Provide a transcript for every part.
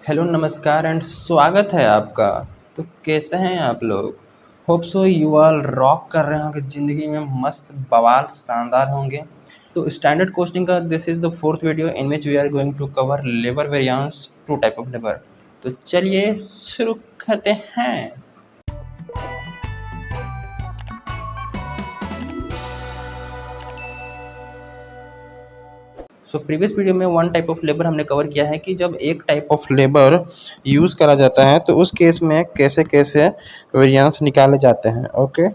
Hello नमस्कार and स्वागत है आपका। तो कैसे हैं आप लोग? Hope so you all rock कर रहे होंगे ज़िंदगी में, मस्त बवाल शानदार होंगे। तो स्टैंडर्ड कोस्टिंग का this is the fourth video in which we are going to cover labour variance, two type of labour. तो चलिए शुरू करते हैं। सो प्रीवियस वीडियो में वन टाइप ऑफ लेबर हमने कवर किया है कि जब एक टाइप ऑफ लेबर यूज़ करा जाता है तो उस केस में कैसे कैसे वेरिएंस निकाले जाते हैं। ओके,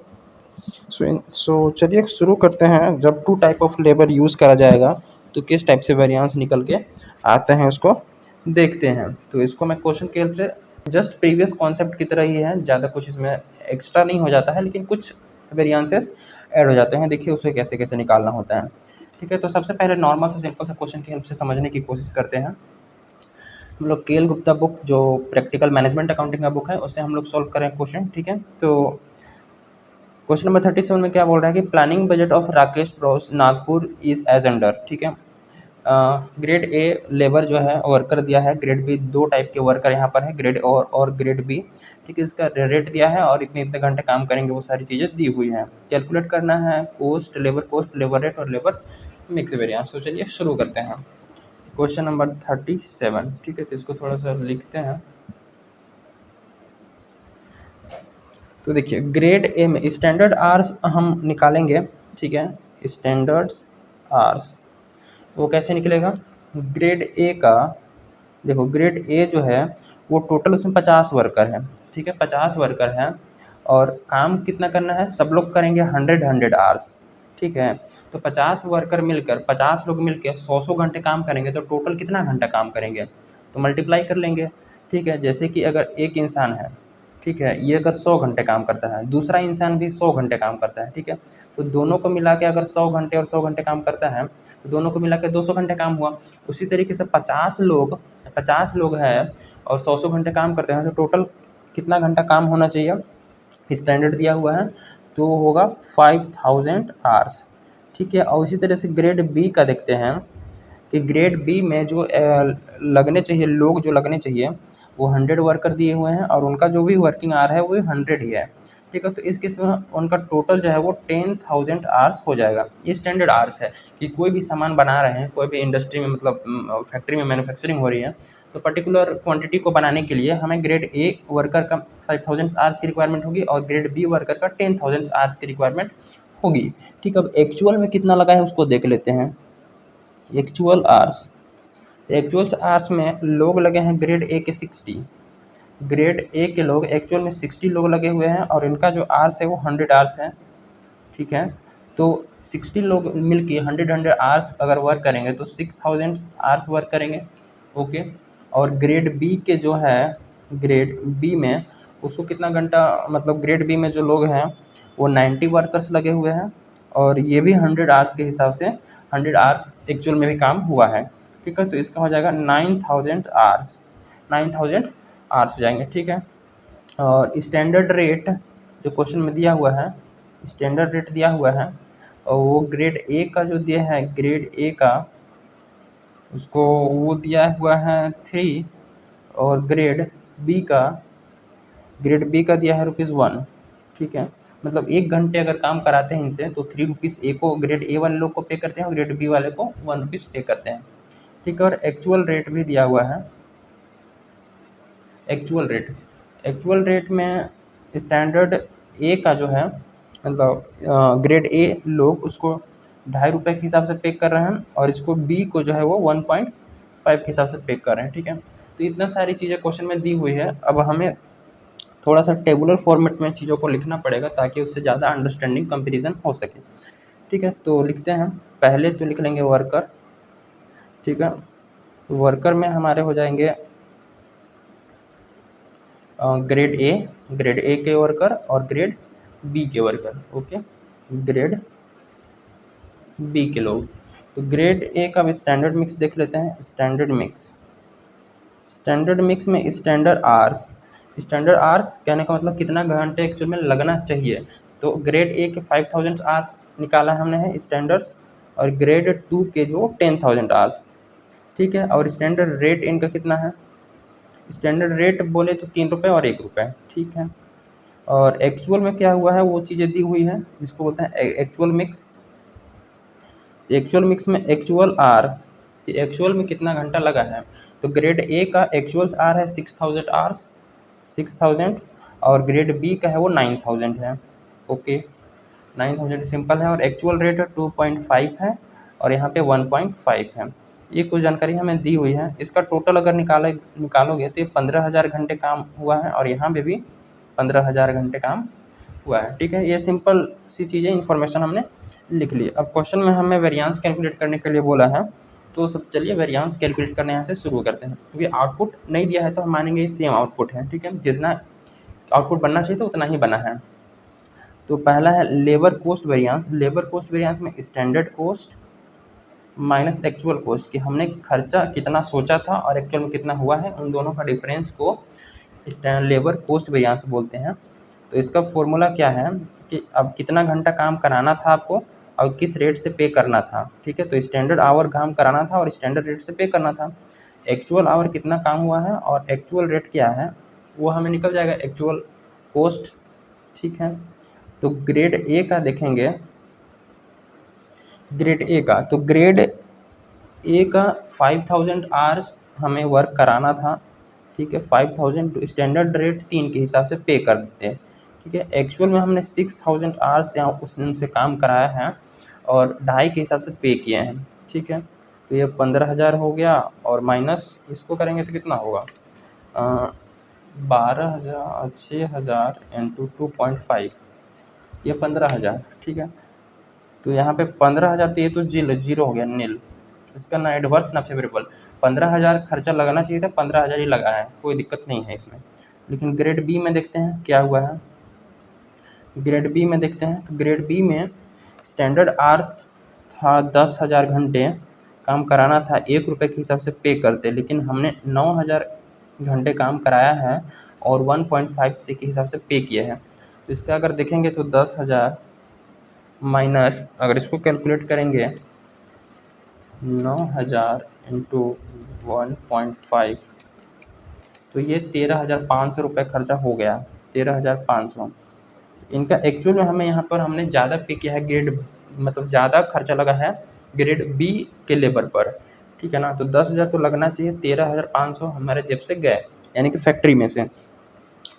सो चलिए शुरू करते हैं। जब two type of labour use करा जाएगा तो किस टाइप से वेरिएंस निकल के आते हैं उसको देखते हैं। तो इसको मैं क्वेश्चन के हेल्प से जस्ट प्रीवियस कॉन्सेप्ट की तरह ही है, ज़्यादा कुछ इसमें एक्स्ट्रा नहीं हो जाता है, लेकिन कुछ वेरिएंसेस ऐड हो जाते हैं। देखिए उसे कैसे कैसे निकालना होता है। ठीक है, तो सबसे पहले नॉर्मल से सिंपल सा क्वेश्चन की हेल्प से समझने की कोशिश करते हैं। हम लोग केएल गुप्ता बुक, जो प्रैक्टिकल मैनेजमेंट अकाउंटिंग का बुक है, उससे हम लोग सॉल्व करें क्वेश्चन। ठीक है, तो क्वेश्चन नंबर 37 में क्या बोल रहा है कि planning budget of Rakesh bros Nagpur is as under. ठीक है, ग्रेड ए लेबर जो है वर्कर दिया है, ग्रेड बी, दो टाइप के वर्कर यहाँ पर है, ग्रेड और ग्रेड बी। ठीक है, इसका रेट दिया है और इतने इतने घंटे काम करेंगे, वो सारी चीज़ें दी हुई हैं। कैलकुलेट करना है कोस्ट, लेबर रेट और लेबर मिक्स वेरिएंस। तो चलिए शुरू करते हैं। Question number 37। ठीक है, तो इसको थोड़ा सा लिखते हैं। तो देखिए ग्रेड ए में स्टैंडर्ड आर्स हम निकालेंगे। ठीक है, स्टैंडर्ड्स आर्स वो कैसे निकलेगा? ग्रेड ए का देखो, ग्रेड ए जो है वो टोटल उसमें 50 वर्कर है। ठीक है, 50 वर्कर हैं और काम कितना करना है, सब लोग करेंगे 100 आवर्स। ठीक है, तो 50 वर्कर मिलकर, 50 लोग मिलकर 100 घंटे काम करेंगे, तो टोटल कितना घंटा काम करेंगे, तो मल्टीप्लाई कर लेंगे। ठीक है, जैसे कि अगर एक इंसान है, ठीक है, ये अगर 100 घंटे काम करता है, दूसरा इंसान भी 100 घंटे काम करता है। ठीक है, तो दोनों को मिला के अगर 100 घंटे और 100 घंटे काम करता है तो दोनों को मिला के 200 घंटे काम हुआ। उसी तरीके से 50 लोग हैं और 100 घंटे काम करते हैं, तो टोटल कितना घंटा काम होना चाहिए, स्टैंडर्ड दिया हुआ है, तो होगा 5000 आवर्स। ठीक है, और उसी तरह से ग्रेड बी का देखते हैं कि ग्रेड बी में जो लगने चाहिए, लोग जो लगने चाहिए वो 100 वर्कर दिए हुए हैं और उनका जो भी वर्किंग आवर है वो 100 ही है। ठीक है, तो इस केस में उनका टोटल जो है वो 10,000 आवर्स हो जाएगा। ये स्टैंडर्ड आवर्स है कि कोई भी सामान बना रहे हैं, कोई भी इंडस्ट्री में, मतलब फैक्ट्री में मैन्युफैक्चरिंग हो रही है, तो पर्टिकुलर क्वांटिटी को बनाने के लिए हमें ग्रेड ए वर्कर का 5,000 आवर्स की रिक्वायरमेंट होगी और ग्रेड बी वर्कर का 10,000 आवर्स की रिक्वायरमेंट होगी। ठीक है, अब एक्चुअल में कितना लगा है उसको देख लेते हैं। एक्चुअल आवर्स, एक्चुअल आवर्स में लोग लगे हैं ग्रेड ए के 60, ग्रेड ए के लोग एक्चुअल में 60 लोग लगे हुए हैं और इनका जो आवर्स है वो 100 आवर्स है। ठीक है, तो 60 लोग मिलके 100 आवर्स अगर वर्क करेंगे तो 6,000 आवर्स वर्क करेंगे। ओके, और ग्रेड बी के जो है, ग्रेड बी में उसको कितना घंटा, मतलब ग्रेड बी में जो लोग हैं वो 90 वर्कर्स लगे हुए हैं और ये भी 100 आवर्स के हिसाब से 100 आवर्स एक्चुअल में भी काम हुआ है। ठीक है, तो इसका हो जाएगा 9,000 आवर्स, 9,000 आवर्स हो जाएंगे। ठीक है, और स्टैंडर्ड रेट जो क्वेश्चन में दिया हुआ है, स्टैंडर्ड रेट दिया हुआ है और वो ग्रेड ए का जो दिया है, ग्रेड ए का उसको वो दिया हुआ है 3 और ग्रेड बी का दिया है ₹1। ठीक है, मतलब 1 घंटे अगर काम कराते हैं इनसे तो ₹3 ए को, ग्रेड ए वाले लोग को पे करते हैं और ग्रेड बी वाले को ₹1 पे करते हैं। ठीक है, और एक्चुअल रेट भी दिया हुआ है। एक्चुअल रेट में स्टैंडर्ड ए का जो है, मतलब ग्रेड ए लोग उसको ₹2.5 के हिसाब से पे कर रहे हैं और इसको बी को जो है वो 1.5 के हिसाब से पे कर रहे हैं। ठीक है, तो इतना सारी चीज़ें क्वेश्चन में दी हुई है। अब हमें थोड़ा सा टेबुलर फॉर्मेट में चीज़ों को लिखना पड़ेगा ताकि उससे ज़्यादा अंडरस्टैंडिंग कंपैरिजन हो सके। ठीक है, तो लिखते हैं। पहले तो लिख लेंगे वर्कर। ठीक है, वर्कर में हमारे हो जाएंगे ग्रेड ए के वर्कर और ग्रेड बी के वर्कर। ओके, ग्रेड बी के लोग, तो ग्रेड ए का भी स्टैंडर्ड मिक्स देख लेते हैं। स्टैंडर्ड मिक्स में स्टैंडर्ड आर्स कहने का मतलब कितना घंटे एक्चुअल में लगना चाहिए। तो ग्रेड ए के 5,000 आर्स निकाला हमने है स्टैंडर्ड्स और ग्रेड 2 के जो 10,000 आर्स। ठीक है, और स्टैंडर्ड रेट इनका कितना है, स्टैंडर्ड रेट बोले तो 3 रुपये और 1 रुपये, ठीक है। और एक्चुअल में क्या हुआ है वो चीज़ें दी हुई है, जिसको बोलते हैं एक्चुअल मिक्स। एक्चुअल मिक्स में एक्चुअल आर, एक्चुअल में कितना घंटा लगा है, तो ग्रेड ए का एक्चुअल आर है 6000 आवर्स, 6000, और ग्रेड बी का है वो 9000 है। ओके, 9000 सिंपल है, और एक्चुअल रेट है 2.5 है, और यहाँ पे 1.5 है। ये कुछ जानकारी हमें दी हुई है। इसका टोटल अगर निकालोगे तो ये 15,000 घंटे काम हुआ है, और यहाँ पे भी 15,000 घंटे काम हुआ है, ठीक है। ये सिंपल सी चीज़ें इन्फॉर्मेशन हमने लिख ली। अब क्वेश्चन में हमें वेरिएंस कैलकुलेट करने के लिए बोला है, तो सब चलिए वेरिएंस कैलकुलेट करने यहाँ से शुरू करते हैं। क्योंकि आउटपुट नहीं दिया है तो हम मानेंगे सेम आउटपुट है, ठीक है। जितना आउटपुट बनना चाहिए तो उतना ही बना है। तो पहला है labour cost variance. Labour cost variance में standard cost minus actual cost, कि हमने खर्चा कितना सोचा था और एक्चुअल में कितना हुआ है, उन दोनों का डिफरेंस को लेबर कोस्ट वेरिएंस बोलते हैं। तो इसका फॉर्मूला क्या है कि अब कितना घंटा काम कराना था आपको और किस रेट से पे करना था, ठीक है। तो स्टैंडर्ड आवर काम कराना था और स्टैंडर्ड रेट से पे करना था। एक्चुअल आवर कितना काम हुआ है और एक्चुअल रेट क्या है वो हमें निकल जाएगा एक्चुअल कोस्ट, ठीक है। तो ग्रेड ए का देखेंगे, ग्रेड ए का, तो ग्रेड ए का 5000 आवर्स हमें वर्क कराना था, ठीक है। 5000 तो स्टैंडर्ड रेट 3 के हिसाब से पे कर देते हैं, ठीक है। एक्चुअल में हमने 6000 आवर्स यहाँ उनसे काम कराया है और 2.5 के हिसाब से पे किए हैं, ठीक है। तो ये 15,000 हो गया, और माइनस इसको करेंगे तो कितना होगा, 12,000, 6,000 इंटू 2.5, ये 15,000, ठीक है। तो यहाँ पे 15,000, तो ये तो जीरो हो गया, नील। इसका ना एडवर्स ना फेवरेबल। 15,000 खर्चा लगाना चाहिए था, 15,000 ही लगा है, कोई दिक्कत नहीं है इसमें। लेकिन ग्रेड बी में देखते हैं क्या हुआ है। ग्रेड बी में देखते हैं, तो ग्रेड बी में स्टैंडर्ड आवर्स था 10,000 घंटे काम कराना था, 1 रुपये के हिसाब से पे करते, लेकिन हमने 9,000 घंटे काम कराया है और 1.5 से के हिसाब से पे किए हैं। तो इसका अगर देखेंगे तो 10,000 माइनस, अगर इसको कैलकुलेट करेंगे 9,000 इंटू 1.5, तो ये 13,500 रुपये खर्चा हो गया, 13,500। इनका एक्चुअल में हमें यहाँ पर हमने ज़्यादा पे किया है, ग्रेड मतलब ज़्यादा खर्चा लगा है ग्रेड बी के लेबर पर, ठीक है ना। तो 10,000 तो लगना चाहिए, 13,500 हमारे जेब से गए, यानी कि फैक्ट्री में से।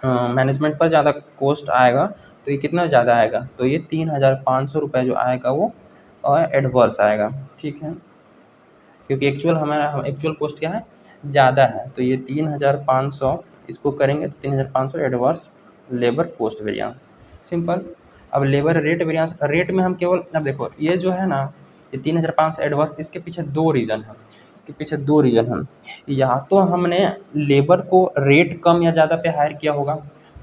मैनेजमेंट पर ज़्यादा कॉस्ट आएगा, तो ये कितना ज़्यादा आएगा, तो ये 3,500 रुपये जो आएगा वो एडवर्स आएगा, ठीक है। क्योंकि हमारा एक्चुअल कॉस्ट क्या है, ज़्यादा है, तो ये 3,500 इसको करेंगे तो 3,500 adverse labour cost variance, simple. अब लेबर रेट वेरिएंस, रेट में हम केवल, अब देखो ये जो है ना, ये 3,500 एडवर्स, इसके पीछे दो रीज़न है, इसके पीछे दो रीज़न हैं। या तो हमने लेबर को रेट कम या ज़्यादा पे हायर किया होगा,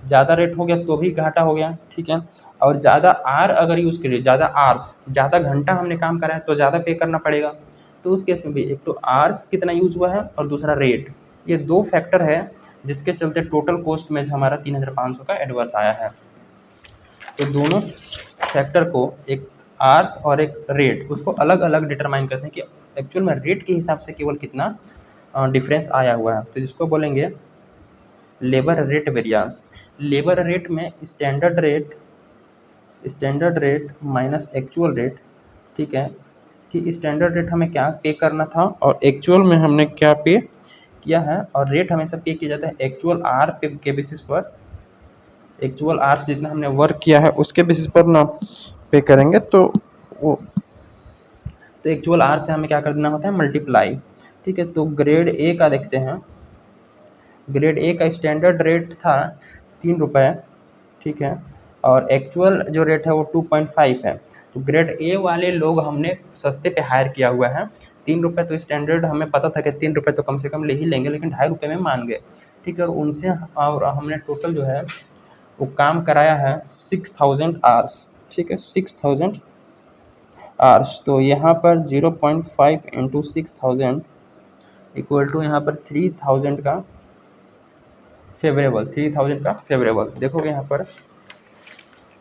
ज़्यादा रेट हो गया तो भी घाटा हो गया, ठीक है। और ज़्यादा आर अगर यूज़ करिए, ज़्यादा आर्स, ज़्यादा घंटा हमने काम करा है तो ज़्यादा पे करना पड़ेगा। तो उस केस में भी एक तो आर्स कितना यूज़ हुआ है और दूसरा रेट, ये दो फैक्टर है जिसके चलते टोटल कॉस्ट में हमारा 3,500 का एडवर्स आया है। तो दोनों फैक्टर को, एक आर्स और एक रेट, उसको अलग अलग डिटरमाइन करते हैं कि एक्चुअल में रेट के हिसाब से केवल कितना डिफरेंस आया हुआ है, तो जिसको बोलेंगे labour rate variance. Labour rate में standard rate minus actual rate, ठीक है, कि स्टैंडर्ड रेट हमें क्या पे करना था और एक्चुअल में हमने क्या पे किया है। और रेट हमेशा पे किया जाता है एक्चुअल आर पे के बेसिस पर, एक्चुअल आर्स जितना हमने वर्क किया है उसके बेसिस पर ना पे करेंगे, तो वो, तो एक्चुअल आर से हमें क्या कर देना होता है, मल्टीप्लाई, ठीक है। तो ग्रेड ए का देखते हैं, ग्रेड ए का स्टैंडर्ड रेट था 3 रुपये, ठीक है, और एक्चुअल जो रेट है वो 2.5 है। तो ग्रेड ए वाले लोग हमने सस्ते पे हायर किया हुआ है, 3 रुपये, तो स्टैंडर्ड हमें पता था कि 3 रुपये तो कम से कम ले ही लेंगे, लेकिन 2.5 रुपये में मान गए, ठीक है। और उनसे और हमने टोटल जो है वो काम कराया है 6,000 आवर्स, ठीक है, 6,000 आवर्स। तो यहाँ पर 0.5 इंटू 6,000 इक्वल टू यहाँ पर 3,000 का फेवरेबल, 3,000 का फेवरेबल। देखोगे यहाँ पर,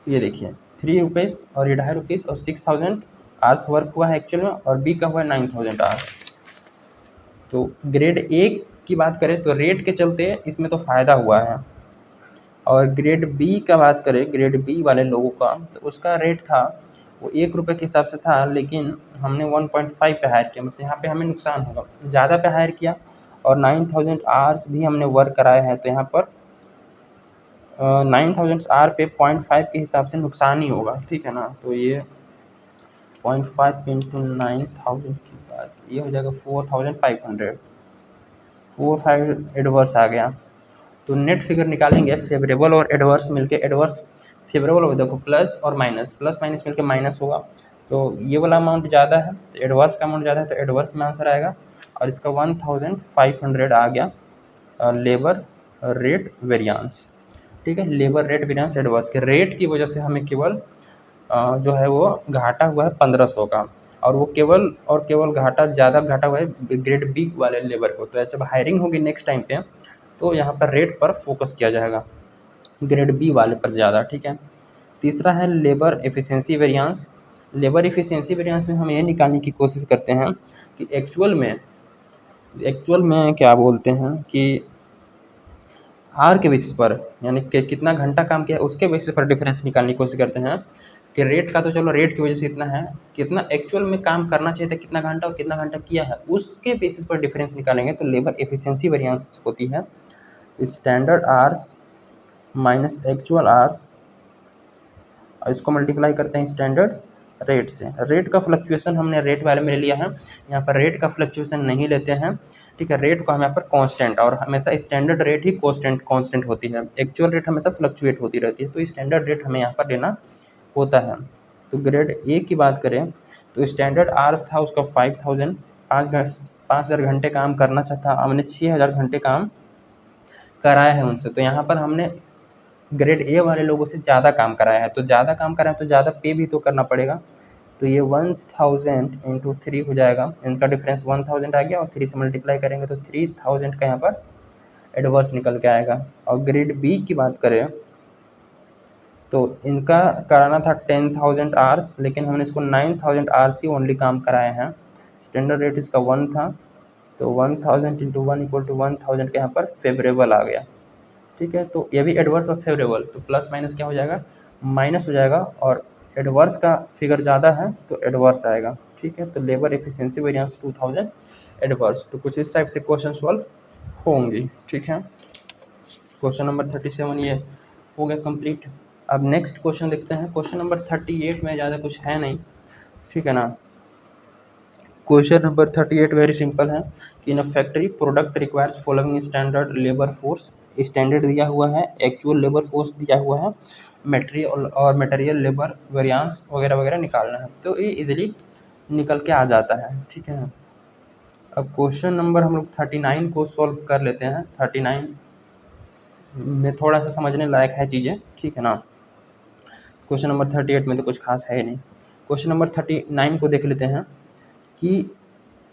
ये देखिए 3 रुपीज़ और ये 2.5 रुपीज़ और 6,000 आवर्स वर्क हुआ है एक्चुअल में, और बी का हुआ है 9,000 आवर्स। तो ग्रेड ए की बात करें तो रेट के चलते इसमें तो फ़ायदा हुआ है। और ग्रेड बी का बात करें, ग्रेड बी वाले लोगों का, तो उसका रेट था वो ₹1 के हिसाब से था, लेकिन हमने 1.5 पे हायर किया, मतलब यहाँ पे हमें नुकसान होगा। ज़्यादा पे हायर किया और 9000 आवर्स भी हमने वर्क कराए हैं, तो यहाँ पर 9000 आवर पे 0.5 के हिसाब से नुकसान ही होगा, ठीक है ना। तो ये 0.5 इंटू 9000 की बात, ये हो जाएगा 4500, 45 एडवर्स आ गया। तो नेट फिगर निकालेंगे, फेवरेबल और एडवर्स मिलके, एडवर्स फेवरेबल हो, देखो प्लस और माइनस, प्लस माइनस मिलके माइनस होगा, तो ये वाला अमाउंट ज़्यादा है, तो एडवर्स का अमाउंट ज़्यादा है, तो एडवर्स में आंसर आएगा। और इसका 1500 आ गया लेबर रेट वेरियांस, ठीक है। लेबर रेट वेरियांस एडवर्स के रेट की वजह से हमें केवल जो है वो घाटा हुआ है 1500 का, और वो केवल और केवल घाटा, ज़्यादा घाटा हुआ है ग्रेड बी वाले लेबर को। तो जब हायरिंग होगी नेक्स्ट टाइम पे, तो यहाँ पर रेट पर फोकस किया जाएगा, ग्रेड बी वाले पर ज़्यादा, ठीक है। तीसरा है labour efficiency variance. Labour efficiency variance में हम ये निकालने की कोशिश करते हैं कि एक्चुअल में क्या बोलते हैं कि आर के बेसिस पर, यानी कि कितना घंटा काम किया उसके बेसिस पर डिफरेंस निकालने की कोशिश करते हैं। कि रेट का तो चलो रेट की वजह से इतना है, कितना एक्चुअल में काम करना चाहिए था, कितना घंटा और कितना घंटा किया है, उसके बेसिस पर डिफरेंस निकालेंगे, तो लेबर एफिशिएंसी वेरिएंस होती है। Standard hours minus actual hours, और इसको मल्टीप्लाई करते हैं स्टैंडर्ड रेट से। रेट का फ्लक्चुएशन हमने रेट वाले में ले लिया है, यहाँ पर रेट का फ्लक्चुएशन नहीं लेते हैं, ठीक है। रेट को हम यहाँ पर कांस्टेंट, और हमेशा स्टैंडर्ड रेट ही कांस्टेंट होती है, एक्चुअल रेट हमेशा फ्लक्चुएट होती रहती है, तो स्टैंडर्ड रेट हमें यहाँ पर लेना होता है। तो ग्रेड ए की बात करें तो स्टैंडर्ड आवर्स था उसका 5000, 5000 घंटे काम करना चाहता, हमने 6000 घंटे काम कराया है उनसे, तो यहाँ पर हमने ग्रेड ए वाले लोगों से ज़्यादा काम कराया है, तो ज़्यादा काम कराया है तो ज़्यादा पे भी तो करना पड़ेगा। तो ये 1000 इंटू 3 हो जाएगा, इनका डिफरेंस 1000 आ गया, और 3 से मल्टीप्लाई करेंगे तो 3000 का यहाँ पर एडवर्स निकल के आएगा। और ग्रेड बी की बात करें तो इनका कराना था 10,000 आवर्स, लेकिन हमने इसको 9,000 आवर्स ही ओनली काम कराए हैं। स्टैंडर्ड रेट इसका 1 था, तो 1000 इंटू 1 इक्वल टू 1000 का यहाँ पर फेवरेबल आ गया, ठीक है। तो ये भी एडवर्स और फेवरेबल, तो प्लस माइनस क्या हो जाएगा, माइनस हो जाएगा, और एडवर्स का फिगर ज़्यादा है तो एडवर्स आएगा, ठीक है। तो लेबर एफिशिएंसी वेरिएंस 2000 एडवर्स। तो कुछ इस टाइप से क्वेश्चन सॉल्व होंगी, ठीक है। क्वेश्चन नंबर 37 ये हो गया कंप्लीट। अब नेक्स्ट क्वेश्चन देखते हैं। क्वेश्चन नंबर 38 में ज़्यादा कुछ है नहीं, ठीक है ना। क्वेश्चन नंबर 38 वेरी सिंपल है कि in a factory product requires following standard labour force, standard दिया हुआ है, एक्चुअल लेबर फोर्स दिया हुआ है, मटेरियल लेबर वेरिएंस वगैरह वगैरह निकालना है, तो ये इजीली निकल के आ जाता है, ठीक है। अब क्वेश्चन नंबर हम लोग 39 को सॉल्व कर लेते हैं। 39 में थोड़ा सा समझने लायक है चीज़ें, ठीक है ना। क्वेश्चन नंबर 38 में तो कुछ खास है नहीं। क्वेश्चन नंबर 39 को देख लेते हैं कि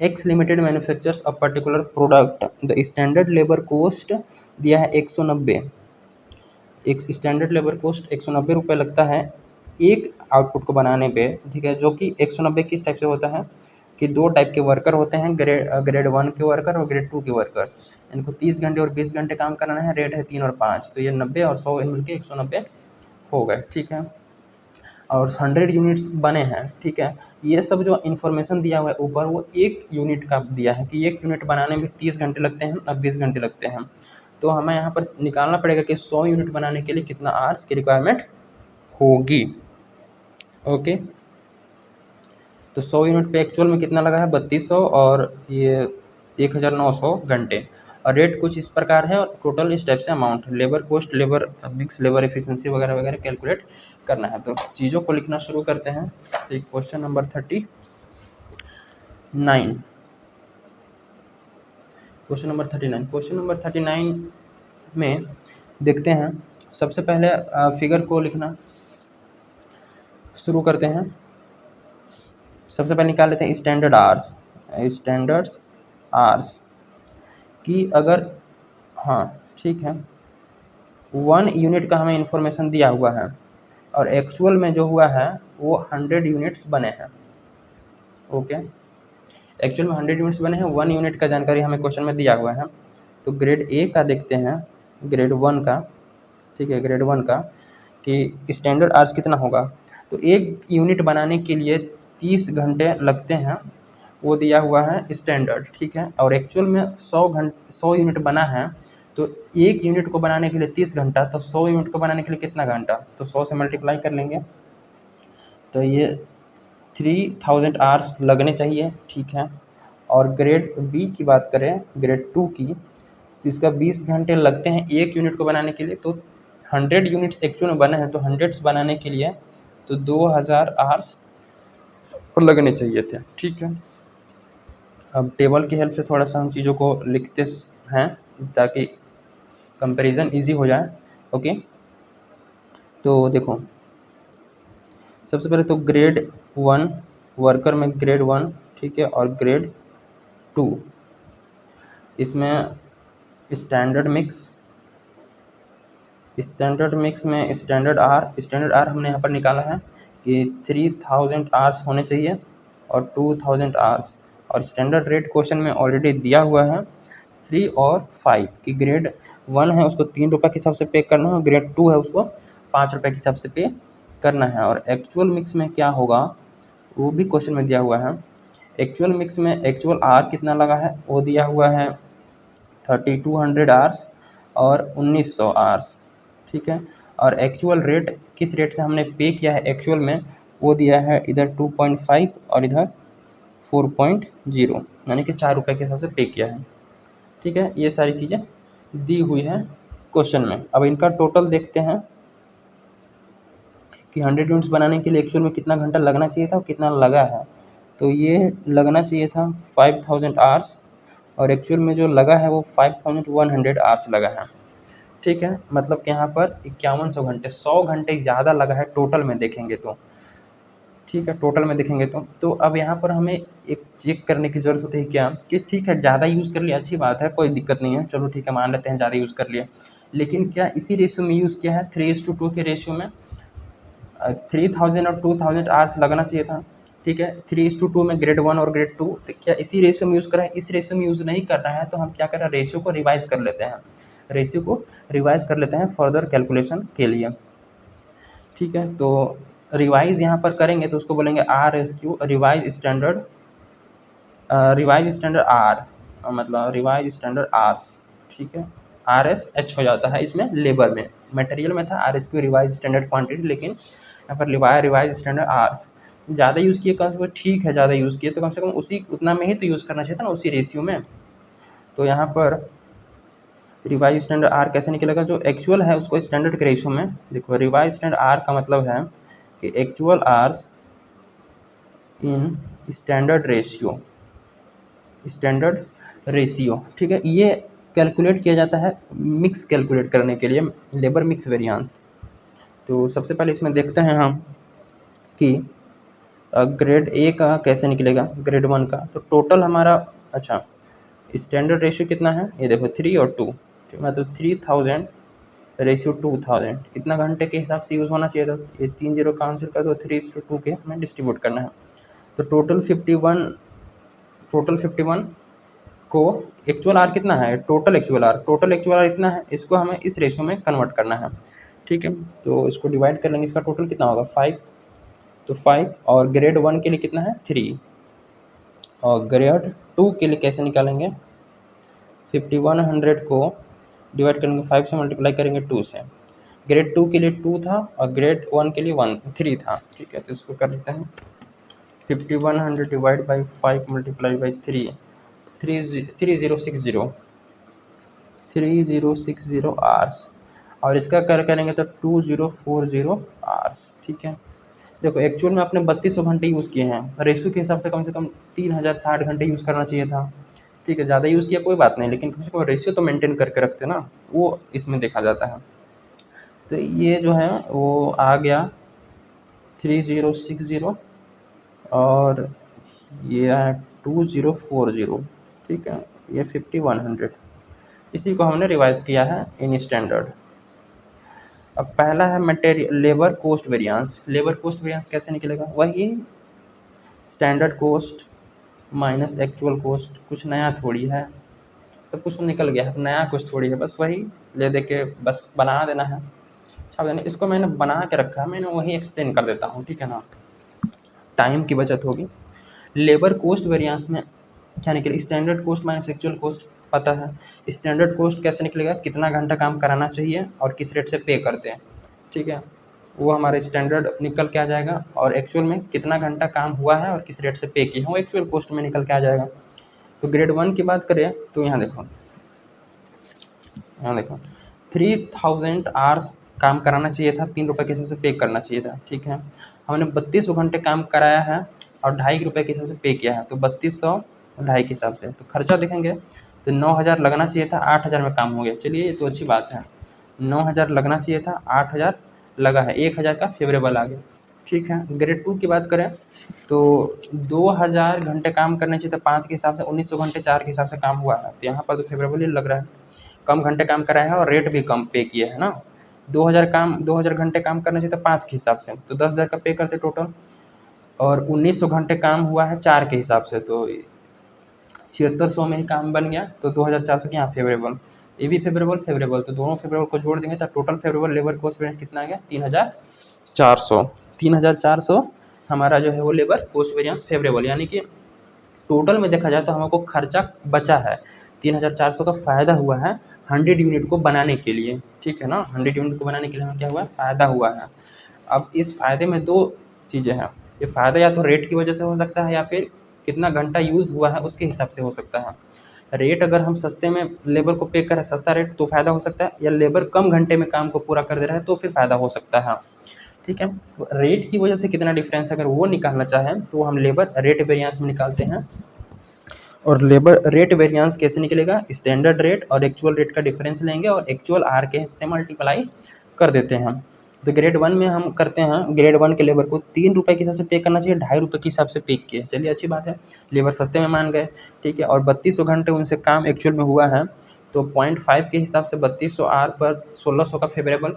X limited manufactures a particular product, the standard labour cost दिया है 190, एक स्टैंडर्ड लेबर कोस्ट 190 रुपये लगता है एक आउटपुट को बनाने पे, ठीक है। जो कि 190 किस टाइप से होता है कि दो टाइप के वर्कर होते हैं, ग्रेड 1 के वर्कर और ग्रेड 2 के वर्कर। इनको 30 घंटे और 20 घंटे काम कराना है, रेट है 3 और 5, तो ये 90 और 100 मिल के 190 हो गए, ठीक है। और 100 यूनिट्स बने हैं, ठीक है। ये सब जो इन्फॉर्मेशन दिया हुआ है ऊपर, वो एक यूनिट का दिया है कि एक यूनिट बनाने में 30 घंटे लगते हैं और 20 घंटे लगते हैं। तो हमें यहाँ पर निकालना पड़ेगा कि 100 यूनिट बनाने के लिए कितना आवर्स की रिक्वायरमेंट होगी, ओके। तो 100 यूनिट पे एक्चुअल में कितना लगा है 3200, और ये 1900 घंटे। और रेट कुछ इस प्रकार है, और टोटल इस टाइप से amount, labour cost, labour mix, labour efficiency वगैरह वगैरह कैलकुलेट करना है। तो चीज़ों को लिखना शुरू करते हैं। तो क्वेश्चन नंबर 39, क्वेश्चन नंबर 39 में देखते हैं। सबसे पहले फिगर को लिखना शुरू करते हैं। सबसे पहले निकाल लेते हैं स्टैंडर्ड आर्स की, अगर, हाँ ठीक है, 1 यूनिट का हमें इन्फॉर्मेशन दिया हुआ है, और एक्चुअल में जो हुआ है वो 100 यूनिट्स बने हैं, ओके। एक्चुअल में 100 यूनिट्स बने हैं, 1 यूनिट का जानकारी हमें क्वेश्चन में दिया हुआ है। तो ग्रेड ए का देखते हैं, ग्रेड 1 का, ठीक है, ग्रेड 1 का कि स्टैंडर्ड आवर्स कितना होगा। तो एक यूनिट बनाने के लिए 30 घंटे लगते हैं, वो दिया हुआ है स्टैंडर्ड, ठीक है। और एक्चुअल में 100 यूनिट बना है, तो एक यूनिट को बनाने के लिए 30 घंटा, तो 100 यूनिट को बनाने के लिए कितना घंटा, तो 100 से मल्टीप्लाई कर लेंगे, तो ये 3000 आवर्स लगने चाहिए, ठीक है। और ग्रेड बी की बात करें, ग्रेड 2 की, तो इसका 20 घंटे लगते हैं एक यूनिट को बनाने के लिए। तो 100 यूनिट्स एक्चुअल में बने हैं, तो हंड्रेड्स बनाने के लिए तो 2000 आवर्स लगने चाहिए थे, ठीक है। अब टेबल की हेल्प से थोड़ा सा हम चीज़ों को लिखते हैं ताकि कंपैरिजन इजी हो जाए। ओके, तो देखो, सबसे पहले तो ग्रेड 1 वर्कर में ग्रेड 1, ठीक है, और ग्रेड 2, इसमें स्टैंडर्ड मिक्स में स्टैंडर्ड आर हमने यहाँ पर निकाला है कि 3000 आवर्स होने चाहिए और 2000 आवर्स। और स्टैंडर्ड रेट क्वेश्चन में ऑलरेडी दिया हुआ है 3 और 5 कि ग्रेड 1 है उसको 3 रुपये के हिसाब से पे करना है, और ग्रेड 2 है उसको 5 रुपये के हिसाब से पे करना है। और एक्चुअल मिक्स में क्या होगा वो भी क्वेश्चन में दिया हुआ है। एक्चुअल मिक्स में एक्चुअल आर कितना लगा है वो दिया हुआ है 3200 आवर्स और 1900 आवर्स, ठीक है। और एक्चुअल रेट किस रेट से हमने पे किया है एक्चुअल में, वो दिया है इधर 2.5 और इधर 4.0, यानी कि 4 रुपये के हिसाब से पे किया है, ठीक है। ये सारी चीज़ें दी हुई है क्वेश्चन में। अब इनका टोटल देखते हैं कि 100 यूनिट्स बनाने के लिए एक्चुअल में कितना घंटा लगना चाहिए था और कितना लगा है। तो ये लगना चाहिए था 5000 आवर्स, और एक्चुअल में जो लगा है वो 5100 आवर्स लगा है, ठीक है। मतलब कि यहाँ पर 5100 घंटे, 100 घंटे ज़्यादा लगा है टोटल में देखेंगे तो, ठीक है, टोटल में देखेंगे तो अब यहाँ पर हमें एक चेक करने की ज़रूरत होती है क्या कि ठीक है ज़्यादा यूज़ कर लिया, अच्छी बात है, कोई दिक्कत नहीं है, चलो ठीक है, मान लेते हैं ज़्यादा यूज़ कर लिया, लेकिन क्या इसी रेशियो में यूज़ किया है 3:2 के रेशियो में 3000 और 2000 आवर्स लगना चाहिए था, ठीक है। 3:2 में ग्रेड 1 और ग्रेड 2, तो क्या इसी रेशियो में यूज़ करा है, इस रेशियो में यूज़ नहीं कर रहा है, तो हम क्या करें, रेशियो को रिवाइज़ कर लेते हैं, रेशियो को रिवाइज़ कर लेते हैं फर्दर कैलकुलेशन के लिए, ठीक है। तो रिवाइज़ यहाँ पर करेंगे तो उसको बोलेंगे RSQ, रिवाइज स्टैंडर्ड आर, मतलब रिवाइज स्टैंडर्ड आर्स, ठीक है। RSH हो जाता है इसमें, लेबर में, मटेरियल में था RSQ रिवाइज स्टैंडर्ड क्वांटिटी, लेकिन यहाँ पर रिवाइज स्टैंडर्ड आर्स ज़्यादा यूज़ किए, कम से कम ठीक है, ज़्यादा यूज़ किए तो कम से कम उसी उतना में ही तो यूज़ करना चाहिए था ना, उसी रेशियो में। तो यहाँ पर रिवाइज स्टैंडर्ड आर कैसे निकलेगा, जो एक्चुअल है उसको स्टैंडर्ड के रेशियो में, देखो रिवाइज स्टैंडर्ड आर का मतलब है कि actual hours in standard ratio, ठीक है। ये कैलकुलेट किया जाता है मिक्स कैलकुलेट करने के लिए, लेबर मिक्स वेरिएंस। तो सबसे पहले इसमें देखते हैं हम कि ग्रेड ए का कैसे निकलेगा, ग्रेड 1 का। तो टोटल हमारा, अच्छा, स्टैंडर्ड रेशियो कितना है, ये देखो 3 और 2, ठीक है। तो 3000 रेशियो 2000 इतना घंटे के हिसाब से यूज़ होना चाहिए था। ये 3 जीरो काउंसिल का, तो 3:2 के हमें डिस्ट्रीब्यूट करना है। तो टोटल 51 को एक्चुअल आर कितना है, टोटल एक्चुअल आर इतना है, इसको हमें इस रेशियो में कन्वर्ट करना है, ठीक है। तो इसको डिवाइड कर लेंगे, इसका टोटल कितना होगा 5, तो 5, और ग्रेड 1 के लिए कितना है 3, और ग्रेड 2 के लिए कैसे निकालेंगे, 5100 को डिवाइड करेंगे 5 से, मल्टीप्लाई करेंगे 2 से। ग्रेड 2 के लिए 2 था और ग्रेड 1 के लिए 3 था, ठीक है। तो इसको कर देते हैं 5100 divide by 5 multiply by 3060 hours, और इसका करेंगे तो 2040 आवर्स, ठीक है। देखो एक्चुअल में आपने 3200 घंटे यूज़ किए हैं, रेशियो के हिसाब से कम 3060 घंटे यूज़ करना चाहिए था, ठीक है। ज़्यादा यूज़ किया कोई बात नहीं, लेकिन कम से कम रेशियो तो मेंटेन करके रखते ना, वो इसमें देखा जाता है। तो ये जो है वो आ गया 3060, और ये है 2040, ठीक है, ये 5100, इसी को हमने रिवाइज किया है इन स्टैंडर्ड। अब पहला है मटेरियल लेबर कॉस्ट वेरिएंस कैसे निकलेगा, वही standard cost minus actual cost, कुछ नया थोड़ी है, सब कुछ निकल गया है, नया कुछ थोड़ी है, बस वही ले दे के बस बना देना है, छाप देना। इसको मैंने बना के रखा है, मैंने वही एक्सप्लेन कर देता हूँ, ठीक है ना, टाइम की बचत होगी। लेबर कॉस्ट वेरिएंस में क्या निकले, standard cost minus actual cost पता है। स्टैंडर्ड कॉस्ट कैसे निकलेगा, कितना घंटा काम कराना चाहिए और किस रेट से पे करते हैं, ठीक है, वो हमारा स्टैंडर्ड निकल के आ जाएगा। और एक्चुअल में कितना घंटा काम हुआ है और किस रेट से पे किया है, वो एक्चुअल कॉस्ट में निकल के आ जाएगा। तो ग्रेड 1 की बात करें तो यहाँ देखो, 3000 आवर्स काम कराना चाहिए था, 3 रुपये के हिसाब से पे करना चाहिए था, ठीक है। हमने 3200 घंटे काम कराया है और 2.5 रुपये के हिसाब से पे किया है, तो 3200 2.5 के हिसाब से तो खर्चा देखेंगे तो 9000 लगना चाहिए था, 8000 में काम हो गया, चलिए ये तो अच्छी बात है। 9000 लगना चाहिए था, 8000 लगा है, 1000 का फेवरेबल आ गया, ठीक है। ग्रेड 2 की बात करें तो 2000 घंटे काम करने चाहिए था 5 के हिसाब से, 1900 घंटे 4 के हिसाब से काम हुआ है, तो यहाँ पर तो फेवरेबल ही लग रहा है। कम घंटे काम कराया है और रेट भी कम पे किया है ना। 2000 घंटे काम करना चाहिए था 5 के हिसाब से, तो 10,000 का पे करते टोटल। और 1900 घंटे काम हुआ है 4 के हिसाब से, तो 7600 में ही काम बन गया, तो 2400 के यहाँ फेवरेबल, ये भी फेवरेबल फेवरेबल, तो दोनों फेवरेबल को जोड़ देंगे तो total favourable labour cost variance कितना आ गया, 3400। 3400 हमारा जो है वो लेबर कॉस्ट वेरिएंस फेवरेबल, यानी कि टोटल में देखा जाए तो हमको खर्चा बचा है, 3400 का फ़ायदा हुआ है 100 यूनिट को बनाने के लिए, ठीक है ना। 100 यूनिट को बनाने के लिए हमें क्या हुआ है, फ़ायदा हुआ है। अब इस फ़ायदे में दो चीज़ें हैं, ये फ़ायदा या तो रेट की वजह से हो सकता है या फिर कितना घंटा यूज़ हुआ है उसके हिसाब से हो सकता है। रेट अगर हम सस्ते में लेबर को पे करें, सस्ता रेट, तो फ़ायदा हो सकता है, या लेबर कम घंटे में काम को पूरा कर दे रहा है तो फिर फ़ायदा हो सकता है, ठीक है। रेट की वजह से कितना डिफरेंस अगर वो निकालना चाहें तो हम लेबर रेट वेरिएंस में निकालते हैं। और लेबर रेट वेरिएंस कैसे निकलेगा, स्टैंडर्ड रेट और एक्चुअल रेट का डिफरेंस लेंगे और एक्चुअल आर के से मल्टीप्लाई कर देते हैं। तो ग्रेड 1 में हम करते हैं, ग्रेड 1 के लेबर को 3 रुपये के हिसाब से पे करना चाहिए, 2.5 रुपये के हिसाब से पे किए, चलिए अच्छी बात है, लेबर सस्ते में मान गए, ठीक है। और 3200 घंटे उनसे काम एक्चुअल में हुआ है, तो 0.5 के हिसाब से 3200 आर पर 1600 का फेवरेबल,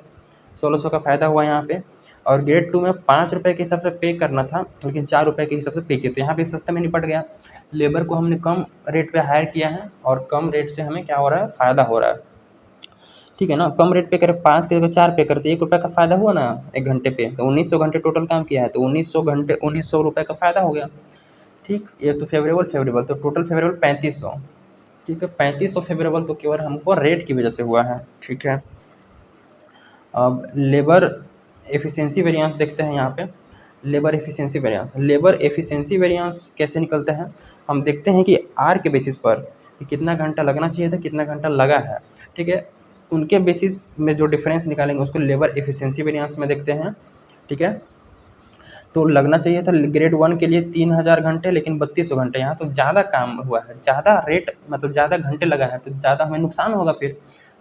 1600 का फ़ायदा हुआ यहाँ पे। और ग्रेड 2 में 5 रुपये के हिसाब से पे करना था, लेकिन 4 रुपये के हिसाब से पे किए, तो यहाँ पे सस्ते में निपट गया। लेबर को हमने कम रेट पे हायर किया है और कम रेट से हमें क्या हो रहा है, फ़ायदा हो रहा है, ठीक है ना। कम रेट पे करें, 5 की जगह 4 पे करते, 1 रुपये का फ़ायदा हुआ ना 1 घंटे पे, तो 1900 घंटे टोटल काम किया है, तो 1900 घंटे 1900 रुपये का फ़ायदा हो गया, ठीक। ये तो फेवरेबल फेवरेबल, तो टोटल फेवरेबल 3500, ठीक है। 3500 फेवरेबल तो केवल हमको रेट की वजह से हुआ है, ठीक है। अब लेबर एफिशिएंसी वेरिएंस देखते हैं यहाँ पे। Labour efficiency variance, labour efficiency variance कैसे निकलता है, हम देखते हैं कि आर के बेसिस पर कि कितना घंटा लगना चाहिए था, कितना घंटा लगा है, ठीक है, उनके बेसिस में जो डिफरेंस निकालेंगे उसको लेबर एफिशिएंसी वेरिएंस में देखते हैं, ठीक है। तो लगना चाहिए था ग्रेड 1 के लिए 3000 घंटे, लेकिन 3200 घंटे, यहाँ तो ज़्यादा काम हुआ है, ज़्यादा रेट मतलब ज़्यादा घंटे लगा है, तो ज़्यादा हमें नुकसान होगा, फिर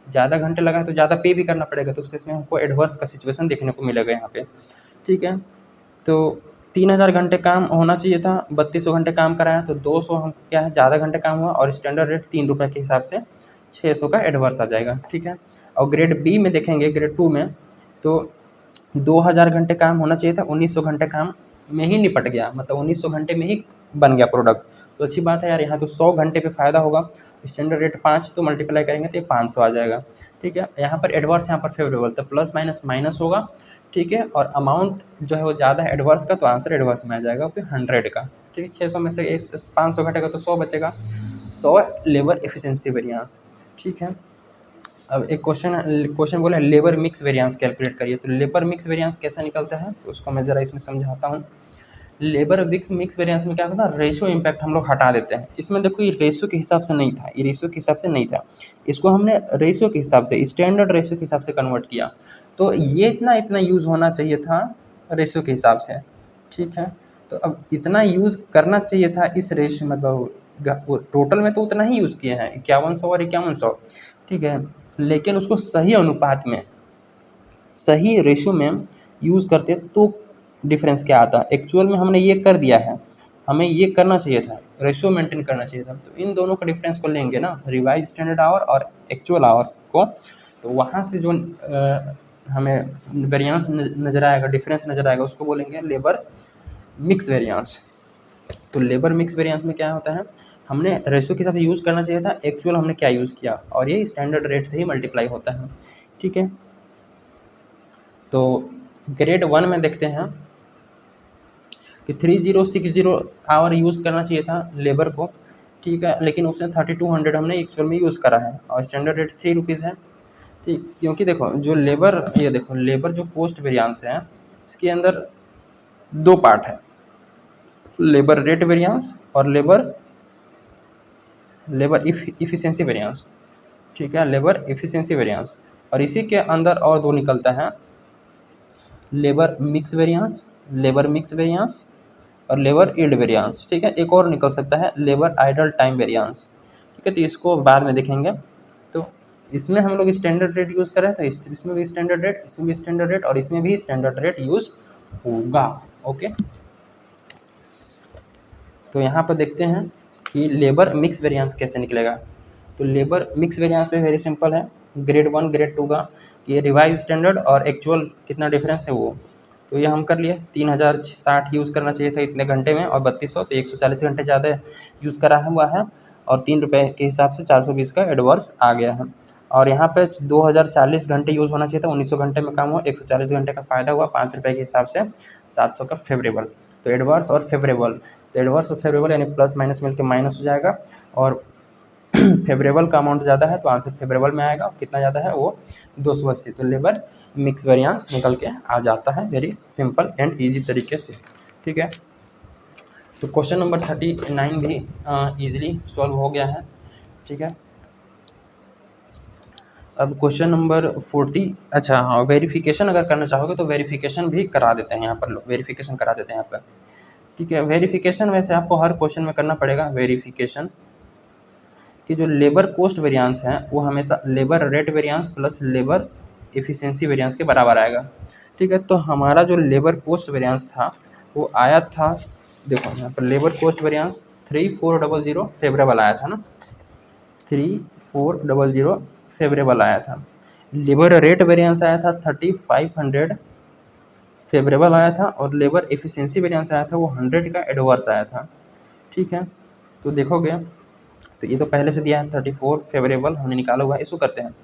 ज़्यादा घंटे लगा है तो ज़्यादा पे भी करना पड़ेगा, तो उसके इसमें हमको एडवर्स का सिचुएशन देखने को मिलेगा यहाँ पे, ठीक है। तो 3000 घंटे काम होना चाहिए था, 3200 घंटे काम कराया, तो 200 हम क्या है ज़्यादा घंटे काम हुआ, और स्टैंडर्ड रेट 3 रुपये के हिसाब से 600 का एडवर्स आ जाएगा, ठीक है। और ग्रेड बी में देखेंगे, ग्रेड 2 में तो 2000 घंटे काम होना चाहिए था, 1900 घंटे काम में ही निपट गया, मतलब 1900 घंटे में ही बन गया प्रोडक्ट, तो अच्छी बात है यार, यहाँ तो 100 घंटे पे फ़ायदा होगा। स्टैंडर्ड रेट 5 तो मल्टीप्लाई करेंगे तो ये 500 आ जाएगा, ठीक है। यहाँ पर एडवर्स, यहाँ पर फेवरेबल, तो प्लस माइनस माइनस होगा, ठीक है। और अमाउंट जो है वो ज़्यादा एडवर्स का, तो आंसर एडवर्स में आ जाएगा फिर 100 का, ठीक है। 600 में से 500 घटेगा तो 100 बचेगा, 100 लेबर एफिशिएंसी वेरिएंस, ठीक है। अब एक क्वेश्चन बोला है लेबर मिक्स वेरिएंस कैलकुलेट करिए, तो लेबर मिक्स वेरिएंस कैसे निकलता है, तो उसको मैं ज़रा इसमें समझाता हूँ। लेबर मिक्स वेरिएंस में क्या होता है, रेशियो इम्पैक्ट हम लोग हटा देते हैं। इसमें देखो ये रेशियो के हिसाब से नहीं था, ये रेशियो के हिसाब से नहीं था, इसको हमने रेशियो के हिसाब से, स्टैंडर्ड रेशियो के हिसाब से कन्वर्ट किया, तो ये इतना इतना यूज़ होना चाहिए था रेशियो के हिसाब से, ठीक है। तो अब इतना यूज़ करना चाहिए था इस रेशियो, मतलब टोटल में तो उतना ही यूज़ किए हैं 5100 और 5100, ठीक है, लेकिन उसको सही अनुपात में, सही रेशियो में यूज़ करते तो डिफरेंस क्या आता। एक्चुअल में हमने ये कर दिया है, हमें ये करना चाहिए था, रेशियो मेंटेन करना चाहिए था, तो इन दोनों का डिफरेंस को लेंगे ना, रिवाइज स्टैंडर्ड आवर और एक्चुअल आवर को, तो वहाँ से जो हमें वेरिएंस नज़र आएगा, डिफरेंस नज़र आएगा, उसको बोलेंगे लेबर मिक्स वेरिएंस। तो लेबर मिक्स वेरिएंस में क्या होता है, हमने रेशो के हिसाब से यूज़ करना चाहिए था, एक्चुअल हमने क्या यूज़ किया, और ये स्टैंडर्ड रेट से ही मल्टीप्लाई होता है। ठीक है, तो ग्रेड 1 में देखते हैं कि 3060 आवर यूज़ करना चाहिए था लेबर को। ठीक है, लेकिन उसने 3200 हमने एक्चुअल में यूज़ करा है, और स्टैंडर्ड रेट 3 रुपीज़ है। ठीक, क्योंकि देखो जो लेबर, ये देखो लेबर जो पोस्ट वेरिएंस है, इसके अंदर दो पार्ट है, लेबर रेट वेरिएंस और लेबर लेबर इफिशिएंसी वेरिएंस। ठीक है, लेबर इफिशिएंसी वेरिएंस, और इसी के अंदर और दो निकलता है, लेबर मिक्स वेरिएंस और लेबर यील्ड वेरिएंस। ठीक है, एक और निकल सकता है लेबर आइडल टाइम वेरिएंस। ठीक है, तो इसको बाद में देखेंगे। तो इसमें हम लोग स्टैंडर्ड रेट यूज़ करें, तो इसमें भी स्टैंडर्ड रेट, इसमें भी स्टैंडर्ड रेट, और इसमें भी स्टैंडर्ड रेट यूज़ होगा। ओके, तो यहाँ पर देखते हैं कि लेबर मिक्स वेरिएंस कैसे निकलेगा। तो लेबर मिक्स वेरिएंस पे वेरी सिंपल है, ग्रेड 1 ग्रेड 2 का ये रिवाइज स्टैंडर्ड और एक्चुअल कितना डिफरेंस है वो। तो ये हम कर लिए, 3060 यूज़ करना चाहिए था इतने घंटे में, और 3200, तो 140 घंटे ज़्यादा यूज़ करा हुआ है, और 3 रुपये के हिसाब से 420 का एडवर्स आ गया है। और यहाँ पे 2040 घंटे यूज़ होना चाहिए था, 1900 घंटे में काम हुआ, 140 घंटे का फ़ायदा हुआ, 5 रुपये के हिसाब से 700 का फेवरेबल। तो एडवर्स और फेवरेबल, तो एडवर्स और फेवरेबल यानी प्लस माइनस मिलकर माइनस हो जाएगा, और फेवरेबल का अमाउंट ज़्यादा है तो आंसर फेवरेबल में आएगा, कितना ज़्यादा है वो 280। तो लेबर मिक्स वेरिएंस निकल के आ जाता है वेरी सिंपल एंड इजी तरीके से। ठीक है, तो क्वेश्चन नंबर 39 भी इजीली सॉल्व हो गया है। ठीक है, अब क्वेश्चन नंबर 40, अच्छा हाँ, वेरिफिकेशन अगर करना चाहोगे तो वेरिफिकेशन भी करा देते हैं यहाँ पर, वेरिफिकेशन करा देते हैं यहाँ पर। ठीक है, वेरिफिकेशन वैसे आपको हर क्वेश्चन में करना पड़ेगा वेरिफिकेशन, कि जो लेबर कोस्ट वेरिएंस है वो हमेशा labour rate variance plus labour efficiency variance के बराबर आएगा। ठीक है, तो हमारा जो लेबर कोस्ट वेरिएंस था वो आया था, देखो यहाँ पर लेबर कोस्ट वेरिएंस 3400 फेवरेबल आया था ना, 3400 फेवरेबल आया था। लेबर रेट वेरिएंस आया था 3500 फेवरेबल आया था, और लेबर एफिशिएंसी वेरिएंस आया था वो 100 का एडवर्स आया था। ठीक है, तो देखोगे तो ये तो पहले से दिया है 34 फेवरेबल हमने निकाला हुआ है, इसको करते हैं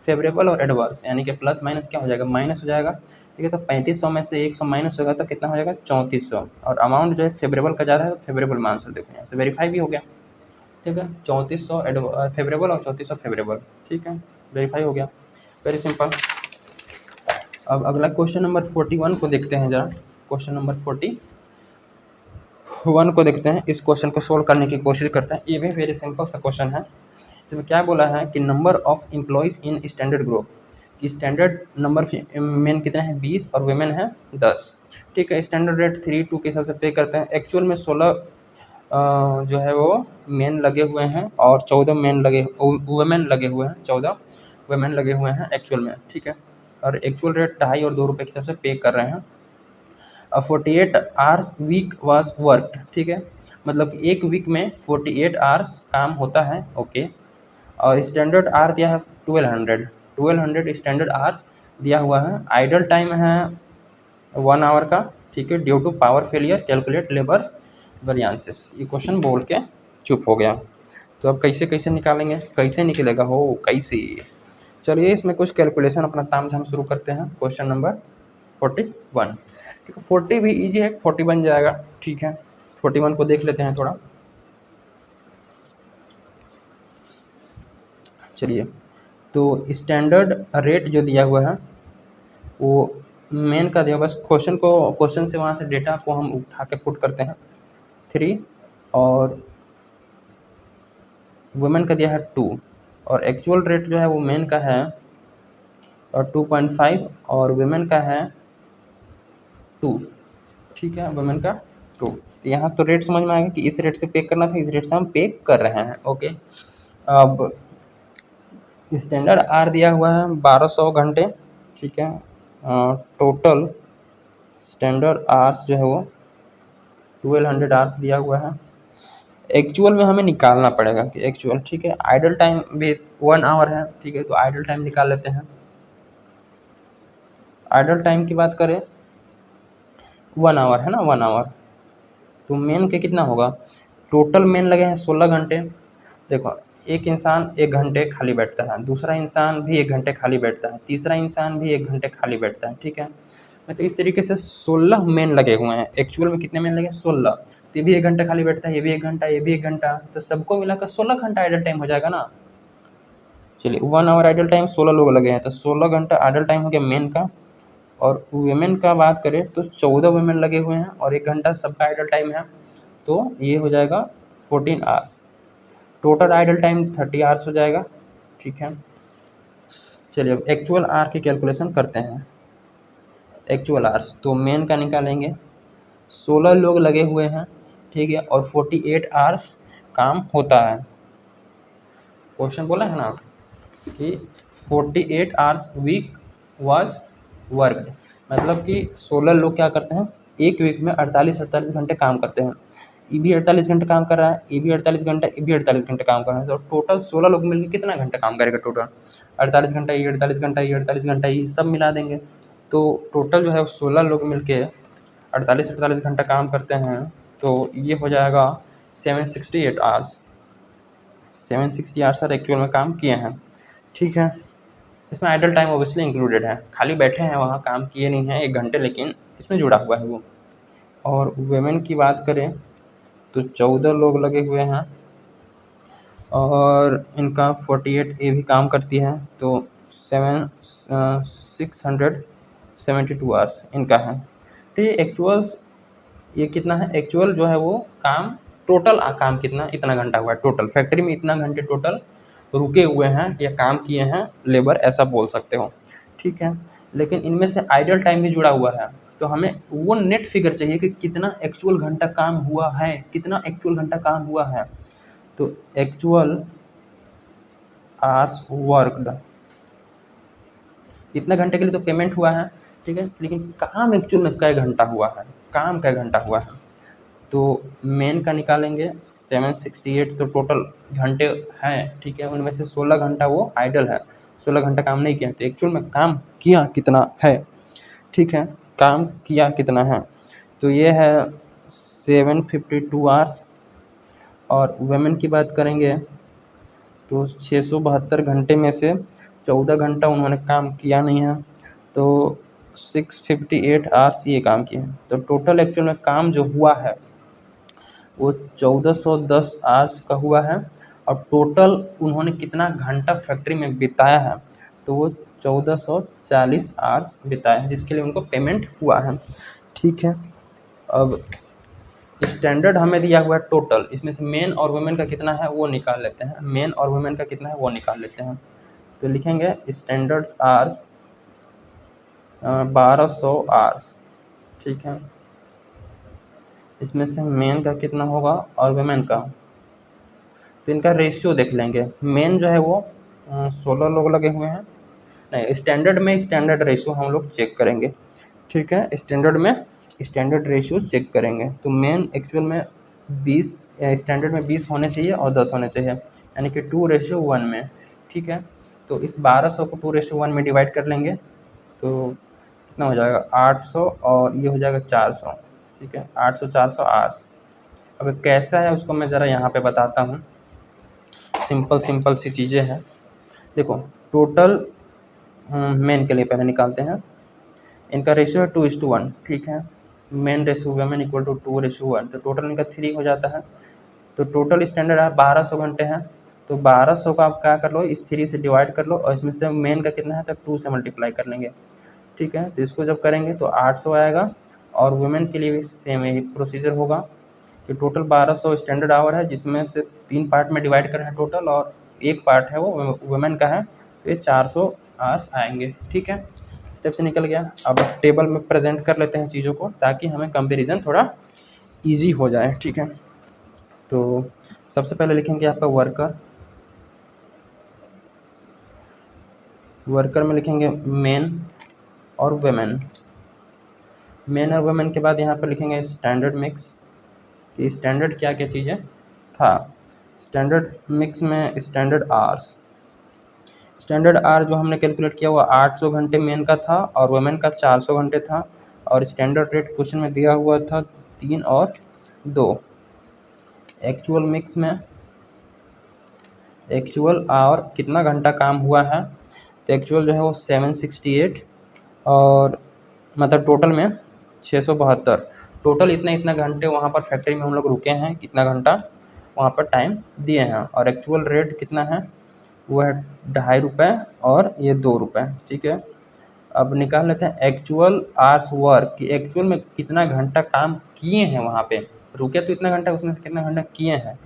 फेवरेबल और एडवर्स, यानी कि प्लस माइनस क्या हो जाएगा, माइनस हो जाएगा। ठीक है, तो 3500 में से 100 माइनस होगा तो कितना हो जाएगा 3400, और अमाउंट जो है फेवरेबल का ज़्यादा है तो फेवरेबल में आंसर देखो यहाँ से वेरीफाई भी हो गया। ठीक है, 3400 फेवरेबल और 3400 फेवरेबल। ठीक है, वेरीफाई हो गया, वेरी सिंपल। अब अगला क्वेश्चन नंबर 41 को देखते हैं जरा, क्वेश्चन नंबर 41 को देखते हैं, इस क्वेश्चन को सोल्व करने की कोशिश करते हैं। ये भी वेरी सिंपल सा क्वेश्चन है। इसमें क्या बोला है कि number of employees in standard group, कि स्टैंडर्ड नंबर मेन कितने हैं 20 और वुमेन है 10। ठीक है, स्टैंडर्ड रेट 3:2 के हिसाब से पे करते हैं। एक्चुअल में 16 जो है वो मेन लगे हुए हैं, और 14 मेन लगे वुमेन लगे हुए हैं, 14 वुमेन लगे हुए हैं एक्चुअल में। ठीक है, और एक्चुअल रेट 2.5 और 2 रुपये की हिसाब से पे कर रहे हैं। 48 आवर्स वीक वाज वर्कड। ठीक है, मतलब एक वीक में 48 आवर्स काम होता है। ओके, और स्टैंडर्ड आर दिया है 1200 स्टैंडर्ड आर दिया हुआ है। आइडल टाइम है 1 आवर का। ठीक है, due to power failure calculate labour variances. ये क्वेश्चन बोल के चुप हो गया। तो अब कैसे कैसे निकालेंगे, कैसे निकलेगा हो कैसे। चलिए इसमें कुछ कैलकुलेशन अपना ताम झाम शुरू करते हैं। Question number 41। ठीक है, 40 भी इजी है, 40 बन जाएगा। ठीक है, 41 को देख लेते हैं थोड़ा। चलिए, तो स्टैंडर्ड रेट जो दिया हुआ है वो मेन का दिया, बस क्वेश्चन से वहाँ से डेटा को हम उठा के पुट करते हैं। 3 और वुमेन का दिया है 2, और एक्चुअल रेट जो है वो मेन का है और 2.5 और वुमेन का है 2। ठीक है, वुमेन का 2। तो यहाँ तो रेट समझ में आएगा कि इस रेट से पे करना था, इस रेट से हम पे कर रहे हैं। ओके, अब स्टैंडर्ड आर दिया हुआ है 1200 घंटे। ठीक है, टोटल स्टैंडर्ड आर्स जो है वो 1200 आवर्स दिया हुआ है। एक्चुअल में हमें निकालना पड़ेगा कि एक्चुअल। ठीक है, आइडल टाइम भी 1 आवर है। ठीक है, तो आइडल टाइम निकाल लेते हैं। आइडल टाइम की बात करें 1 आवर है ना, 1 आवर, तो मेन के कितना होगा टोटल मेन लगे हैं 16 घंटे। देखो, एक इंसान 1 घंटे खाली बैठता है, दूसरा इंसान भी 1 घंटे खाली बैठता है, तीसरा इंसान भी 1 घंटे खाली बैठता है, ठीक है। तो इस तरीके से 16 मेन लगे हुए हैं। एक्चुअल में कितने मेन लगे हैं? 16। तो ये भी 1 घंटा खाली बैठता है, ये भी 1 घंटा, ये भी 1 घंटा, तो सबको मिलाकर 16 घंटा आइडल टाइम हो जाएगा ना। चलिए, 1 आवर आइडल टाइम, 16 लोग लगे हैं, तो 16 घंटा आइडल टाइम हो गया मेन का। और वुमेन का बात करें तो 14 वुमेन लगे हुए हैं और 1 घंटा सबका आइडल टाइम है, तो ये हो जाएगा 14 hours. Total idle time 30 hours हो जाएगा, ठीक है। चलिए, अब एक्चुअल आवर की कैलकुलेशन करते हैं। एक्चुअल आवर्स तो मेन का निकालेंगे, 16 लोग लगे हुए हैं, ठीक है, और 48 आवर्स काम होता है। क्वेश्चन बोला है ना कि 48 आवर्स वीक वाज वर्क, मतलब कि 16 लोग क्या करते हैं, एक वीक में 48 घंटे काम करते हैं। ये भी 48 घंटे काम कर रहा है, ये भी 48 घंटा, ये भी 48 घंटे काम कर रहा है, तो टोटल 16 लोग मिलकर कितना घंटा काम करेगा टोटल? 48 घंटा, ये 48 घंटा, ये 48 घंटा, ये सब मिला देंगे तो टोटल जो है 16 लोग मिलके 48 घंटा काम करते हैं, तो ये हो जाएगा 768 आवर्स। 760 आवर्स सर एक्चुअल में काम किए हैं, ठीक है। इसमें आइडल टाइम ऑब्वियसली इंक्लूडेड है, खाली बैठे हैं वहाँ, काम किए नहीं हैं 1 घंटे, लेकिन इसमें जुड़ा हुआ है वो। और वुमेन की बात करें तो 14 लोग लगे हुए हैं और इनका 48 ए भी काम करती है, तो 672 आवर्स इनका है। तो ये एक्चुअल्स, ये कितना है एक्चुअल जो है वो काम, टोटल काम कितना, इतना घंटा हुआ है टोटल, फैक्ट्री में इतना घंटे टोटल रुके हुए हैं या काम किए हैं लेबर, ऐसा बोल सकते हो, ठीक है। लेकिन इनमें से आइडल टाइम भी जुड़ा हुआ है, तो हमें वो नेट फिगर चाहिए कि कितना एक्चुअल घंटा काम हुआ है, कितना एक्चुअल घंटा काम हुआ है। तो एक्चुअल आवर्स वर्कड, इतना घंटे के लिए तो पेमेंट हुआ है, ठीक है, लेकिन काम एक्चुअल में कै घंटा हुआ है, काम कै घंटा हुआ है। तो मेन का निकालेंगे 768, तो टोटल घंटे हैं, ठीक है, उनमें से 16 घंटा वो आइडल है, 16 घंटा काम नहीं किया, तो एक्चुअल में काम किया कितना है, ठीक है, काम किया कितना है, तो ये है 752 आवर्स। और वुमेन की बात करेंगे तो 672 घंटे में से 14 घंटा उन्होंने काम किया नहीं है, तो 658 आवर्स ये काम किए हैं, तो टोटल एक्चुअल में काम जो हुआ है वो 1410 आवर्स का हुआ है। और टोटल उन्होंने कितना घंटा फैक्ट्री में बिताया है, तो वो 1440 आवर्स बिताए हैं, जिसके लिए उनको पेमेंट हुआ है, ठीक है। अब स्टैंडर्ड हमें दिया हुआ है टोटल, इसमें से मेन और वुमेन का कितना है वो निकाल लेते हैं, मेन और वुमेन का कितना है वो निकाल लेते हैं। तो लिखेंगे स्टैंडर्ड्स आवर्स 1200 आवर्स, ठीक है। इसमें से मेन का कितना होगा और वुमेन का, तो इनका रेशियो देख लेंगे। मेन जो है वो 16 लोग लगे हुए हैं, नहीं स्टैंडर्ड में स्टैंडर्ड रेशियो हम लोग चेक करेंगे, ठीक है, स्टैंडर्ड में स्टैंडर्ड रेशियो चेक करेंगे। तो मेन एक्चुअल में 20, स्टैंडर्ड में 20 होने चाहिए और 10 होने चाहिए, यानी कि 2:1 में, ठीक है। तो इस 1200 को 2:1 में डिवाइड कर लेंगे, तो कितना हो जाएगा 800, और ये हो जाएगा 400, ठीक है, 800 400 आवर्स। अब कैसा है उसको मैं ज़रा यहाँ पे बताता हूँ, सिंपल सी चीज़ें हैं। देखो, टोटल मेन के लिए पहले निकालते हैं, इनका रेशियो है 2:1, ठीक है, men ratio women equal to 2:1, तो टोटल इनका 3 हो जाता है। तो टोटल स्टैंडर्ड है 1200 घंटे हैं, तो 1200 का आप क्या कर लो, इस 3 से डिवाइड कर लो, और इसमें से मेन का कितना है तो 2 से मल्टीप्लाई कर लेंगे, ठीक है। तो इसको जब करेंगे तो 800 आएगा, और वुमेन के लिए भी सेम यही प्रोसीजर होगा कि टोटल 1200 स्टैंडर्ड आवर है, जिसमें से 3 पार्ट में डिवाइड कर रहे हैं टोटल, और 1 पार्ट है वो वुमेन का है, तो ये 400 आवर्स आएंगे, ठीक है। स्टेप से निकल गया। अब टेबल में प्रेजेंट कर लेते हैं चीज़ों को, ताकि हमें कंपैरिजन थोड़ा इजी हो जाए, ठीक है। तो सबसे पहले लिखेंगे आपका वर्कर, वर्कर में लिखेंगे मेन और वुमेन, मेन और वुमेन के बाद यहाँ पर लिखेंगे स्टैंडर्ड मिक्स, कि स्टैंडर्ड क्या क्या चीज़ें था। स्टैंडर्ड मिक्स में स्टैंडर्ड आवर्स, स्टैंडर्ड आवर जो हमने कैलकुलेट किया हुआ 800 घंटे मेन का था और वुमेन का 400 घंटे था, और स्टैंडर्ड रेट क्वेश्चन में दिया हुआ था 3 और 2। एक्चुअल मिक्स में एक्चुअल और कितना घंटा काम हुआ है, तो एक्चुअल जो है वो 768 और मतलब टोटल में 672। टोटल इतना इतना घंटे वहाँ पर फैक्ट्री में हम लोग रुके हैं, कितना घंटा वहाँ पर टाइम दिए हैं, और एक्चुअल रेट कितना है, वो है 2.5 रुपये और ये 2 रुपये। ठीक है, अब निकाल लेते हैं एक्चुअल आवर्स वर्क कि एक्चुअल में कितना घंटा काम किए हैं वहाँ पे, रुके तो इतना घंटा, उसमें से कितना घंटा किए हैं।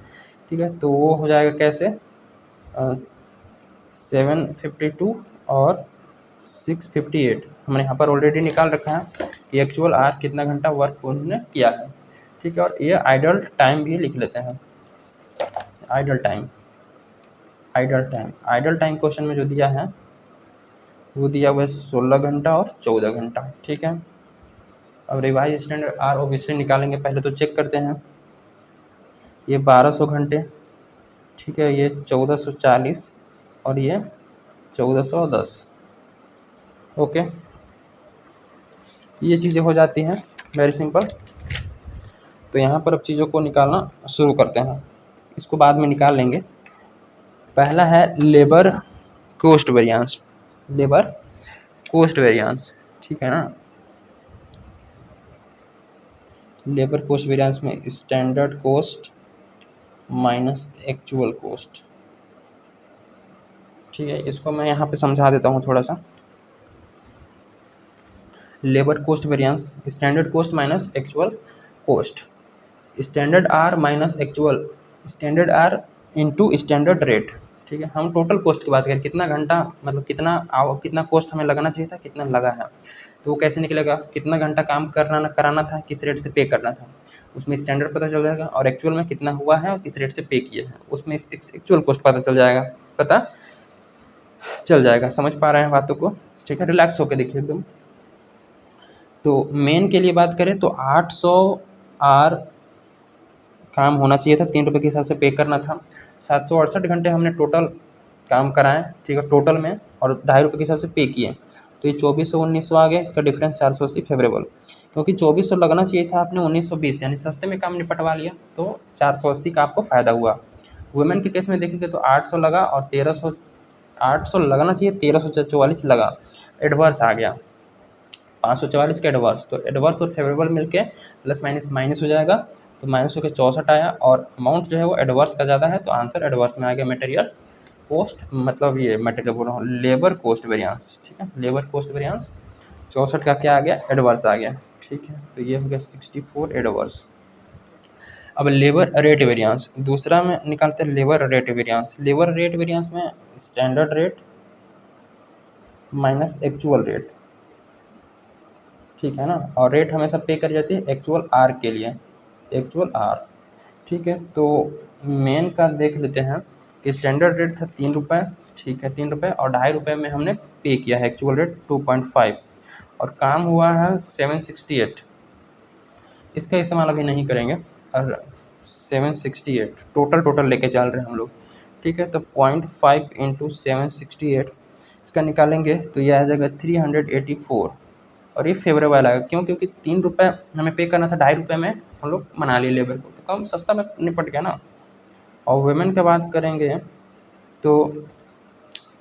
ठीक है, तो वो हो जाएगा कैसे, 752 और 658 हमने यहाँ पर ऑलरेडी निकाल रखा है कि एक्चुअल आर कितना घंटा वर्क उन्होंने किया है। ठीक है, और ये आइडल टाइम भी लिख लेते हैं। Idle time idle time question में जो दिया है वो दिया हुआ है 16 घंटा और 14 घंटा। ठीक है, अब रिवाइज स्टैंडर्ड आर ओबियसली निकालेंगे, पहले तो चेक करते हैं। ये 1200 घंटे, ठीक है, ये 1440 और ये 1410। ओके, ये चीज़ें हो जाती हैं, वेरी सिंपल। तो यहाँ पर अब चीज़ों को निकालना शुरू करते हैं, इसको बाद में निकाल लेंगे। पहला है labour cost variance, labour cost variance, ठीक है ना। लेबर कोस्ट वेरिएंस में standard cost minus actual cost. ठीक है, इसको मैं यहाँ पे समझा देता हूँ थोड़ा सा। Labour cost variance, standard cost minus actual cost, standard hour minus actual, standard hour into standard rate. ठीक है, हम टोटल कोस्ट की बात करें, कितना घंटा मतलब कितना कोस्ट हमें लगाना चाहिए था, कितना लगा है, तो वो कैसे निकलेगा, कितना घंटा काम कराना था, किस रेट से पे करना था, उसमें स्टैंडर्ड पता चल जाएगा, और एक्चुअल में कितना हुआ है और किस रेट से पे किए हैं, उसमें एक्चुअल कोस्ट पता चल जाएगा, पता चल जाएगा। समझ पा रहे हैं बातों को। ठीक है, रिलैक्स होकर देखिए एकदम। तो मेन के लिए बात करें तो 800 आर काम होना चाहिए था, 3 रुपये के हिसाब से पे करना था। 768 घंटे हमने टोटल काम कराएं, ठीक है, टोटल में, और 2.5 रुपये के हिसाब से पे किए, तो ये 2400 1900 आ गया, इसका डिफरेंस 480 फेवरेबल, क्योंकि 2400 लगना चाहिए था, आपने 1920 यानी सस्ते में काम निपटवा लिया, तो 480 का आपको फ़ायदा हुआ। वुमेन के केस में देखेंगे तो 800 लगा और 1300, 800 लगना चाहिए, 1344 लगा, एडवर्स आ गया, 544 का एडवर्स, तो एडवर्स और फेवरेबल मिलके प्लस माइनस माइनस हो जाएगा, तो माइनस होकर 64 आया, और अमाउंट जो है वो एडवर्स का ज़्यादा है, तो आंसर एडवर्स में आ गया। मटेरियल कोस्ट मतलब ये मटेरियल बोल रहा हूँ, लेबर कोस्ट वेरिएंस। ठीक है, लेबर कोस्ट वेरिएंस 64 का क्या आ गया, एडवर्स आ गया। ठीक है, तो ये हो गया 64 एडवर्स। अब लेबर रेट वेरिएंस दूसरा में निकालते हैं, labour rate variance. Labour rate variance में standard rate minus actual rate, ठीक है ना, और रेट हमेशा पे करी जाती है एक्चुअल आर के लिए, एक्चुअल आर। ठीक है, तो मेन का देख लेते हैं कि स्टैंडर्ड रेट था 3 रुपये, ठीक है, 3 रुपये, और 2.5 रुपये में हमने पे किया है, एक्चुअल रेट 2.5, और काम हुआ है 768। इसका इस्तेमाल अभी नहीं करेंगे, और 768 टोटल लेके चल रहे हैं हम लोग। ठीक है, तो 0.5 इंटू 768 इसका निकालेंगे तो ये आ जाएगा 384, और ये फेवरेबल आएगा, क्यों, क्योंकि 3 रुपये हमें पे करना था, 2.5 रुपये में हम लोग मना लिए लेबर को, तो कम सस्ता में निपट गया ना। और वुमेन की बात करेंगे तो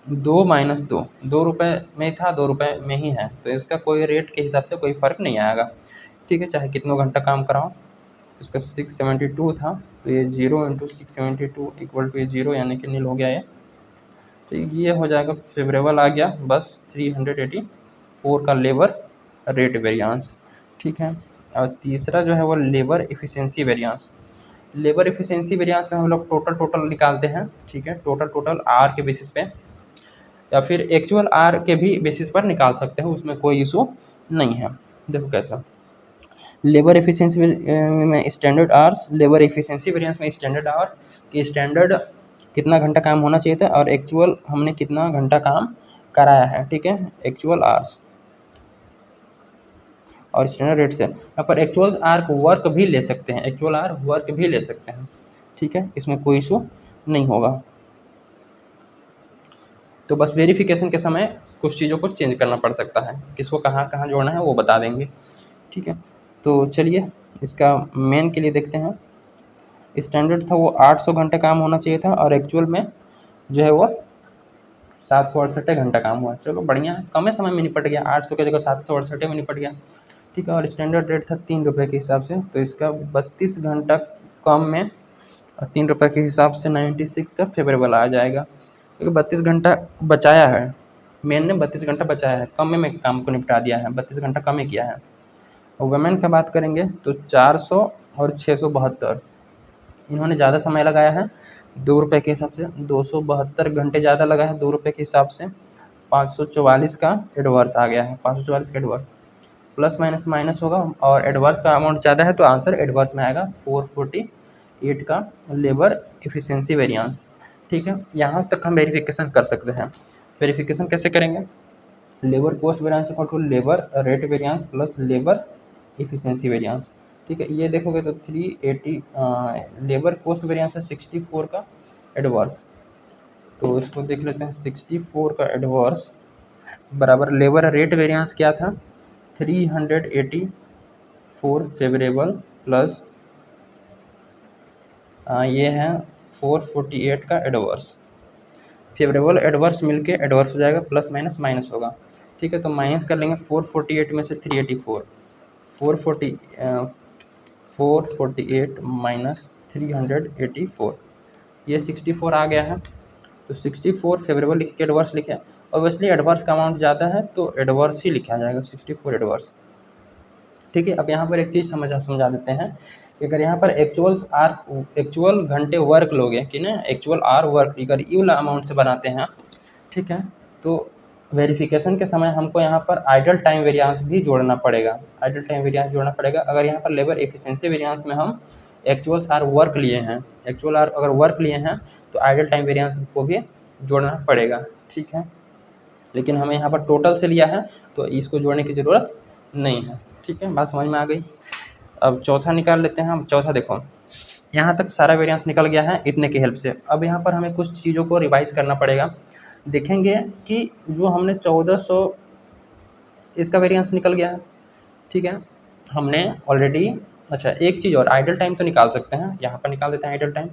2 - 2, 2 रुपये में ही था, 2 रुपये में ही है, तो इसका कोई रेट के हिसाब से कोई फ़र्क नहीं आएगा। ठीक है, चाहे कितना घंटा काम कराओ, तो इसका 672 था, तो ये 0 इंटू 672 इक्वल टू ये 0, यानी कि नील हो गया ये, तो ये हो जाएगा, फेवरेबल आ गया बस 384 का लेबर रेट वेरिएंस। ठीक है, और तीसरा जो है वो labour efficiency variance. Labour efficiency variance में हम लोग टोटल निकालते हैं। ठीक है, टोटल आर के बेसिस पे, या फिर एक्चुअल आर के भी बेसिस पर निकाल सकते हैं, उसमें कोई इशू नहीं है। देखो कैसा, लेबर एफिशिएंसी में standard hours, labour efficiency variance में स्टैंडर्ड आवर कि स्टैंडर्ड कितना घंटा काम होना चाहिए था, और एक्चुअल हमने कितना घंटा काम कराया है। ठीक है, एक्चुअल आवर्स और स्टैंडर्ड रेट से, यहाँ पर एक्चुअल आर को वर्क भी ले सकते हैं, एक्चुअल आर वर्क भी ले सकते हैं। ठीक है, इसमें कोई इशू नहीं होगा। तो बस वेरिफिकेशन के समय कुछ चीज़ों को चेंज करना पड़ सकता है, किसको कहाँ कहाँ जोड़ना है वो बता देंगे। ठीक है, तो चलिए इसका मेन के लिए देखते हैं। स्टैंडर्ड था वो 800 घंटे काम होना चाहिए था और एक्चुअल में जो है वो 768 घंटा काम हुआ। चलो बढ़िया है, कम समय में निपट गया, 800 की जगह 768 में निपट गया। ठीक है, और स्टैंडर्ड रेट था 3 रुपये के हिसाब से, तो इसका 32 घंटा कम में 3 रुपये के हिसाब से 96 का फेवरेबल आ जाएगा, क्योंकि 32 घंटा बचाया है, मेन ने 32 घंटा बचाया है, कम में काम को निपटा दिया है, 32 घंटा कम ही किया है। और वुमेन का बात करेंगे तो 400 और 672, इन्होंने ज़्यादा समय लगाया है 2 रुपये के हिसाब से, 272 घंटे ज़्यादा लगा है 2 रुपये के हिसाब से, 544 का एडवर्स आ गया है, 544 का एडवर्स, प्लस माइनस माइनस होगा और एडवर्स का अमाउंट ज़्यादा है तो आंसर एडवर्स में आएगा 448 का लेबर एफिशिएंसी वेरिएंस। ठीक है, यहाँ तक हम वेरिफिकेशन कर सकते हैं। वेरिफिकेशन कैसे करेंगे? Labour cost variance equal to labour rate variance plus labour efficiency variance. ठीक है, ये देखोगे तो 380 लेबर कॉस्ट वेरिएंस है 64 का एडवर्स, तो इसको देख लेते हैं। 64 का एडवर्स बराबर लेबर रेट वेरिएंस क्या था 384 फेवरेबल प्लस ये है 448 का एडवर्स। फेवरेबल एडवर्स मिलके एडवर्स हो जाएगा, प्लस माइनस माइनस होगा। ठीक है, तो माइनस कर लेंगे 448 में से 384, 448 माइनस 384, ये 64 आ गया है। तो 64 फेवरेबल लिख के एडवर्स लिखे, ऑब्वियसली एडवर्स का अमाउंट ज़्यादा है तो एडवर्स ही लिखा जाएगा 64 एडवर्स। ठीक है, अब यहाँ पर एक चीज़ समझा देते हैं कि अगर यहाँ पर एक्चुअल घंटे वर्क लोगे कि ना, एक्चुअल आर वर्क अगर इवन अमाउंट से बनाते हैं, ठीक है, तो वेरिफिकेशन के समय हमको यहाँ पर आइडल टाइम वेरिएंस भी जोड़ना पड़ेगा, आइडल टाइम वेरिएंस जोड़ना पड़ेगा। अगर यहाँ पर लेबर एफिशिएंसी वेरिएंस में हम एक्चुअल आर वर्क लिए हैं, एक्चुअल आर अगर वर्क लिए हैं तो आइडल टाइम वेरिएंस को भी जोड़ना पड़ेगा। ठीक है, लेकिन हमें यहाँ पर टोटल से लिया है तो इसको जोड़ने की ज़रूरत नहीं है। ठीक है, बात समझ में आ गई। अब चौथा निकाल लेते हैं हम। चौथा देखो, यहाँ तक सारा वेरिएंस निकल गया है इतने की हेल्प से। अब यहाँ पर हमें कुछ चीज़ों को रिवाइज करना पड़ेगा। देखेंगे कि जो हमने 1400 इसका वेरिएंस निकल गया है। ठीक है, हमने ऑलरेडी, अच्छा एक चीज़ और, आइडल टाइम तो निकाल सकते हैं, यहाँ पर निकाल देते हैं आइडल टाइम।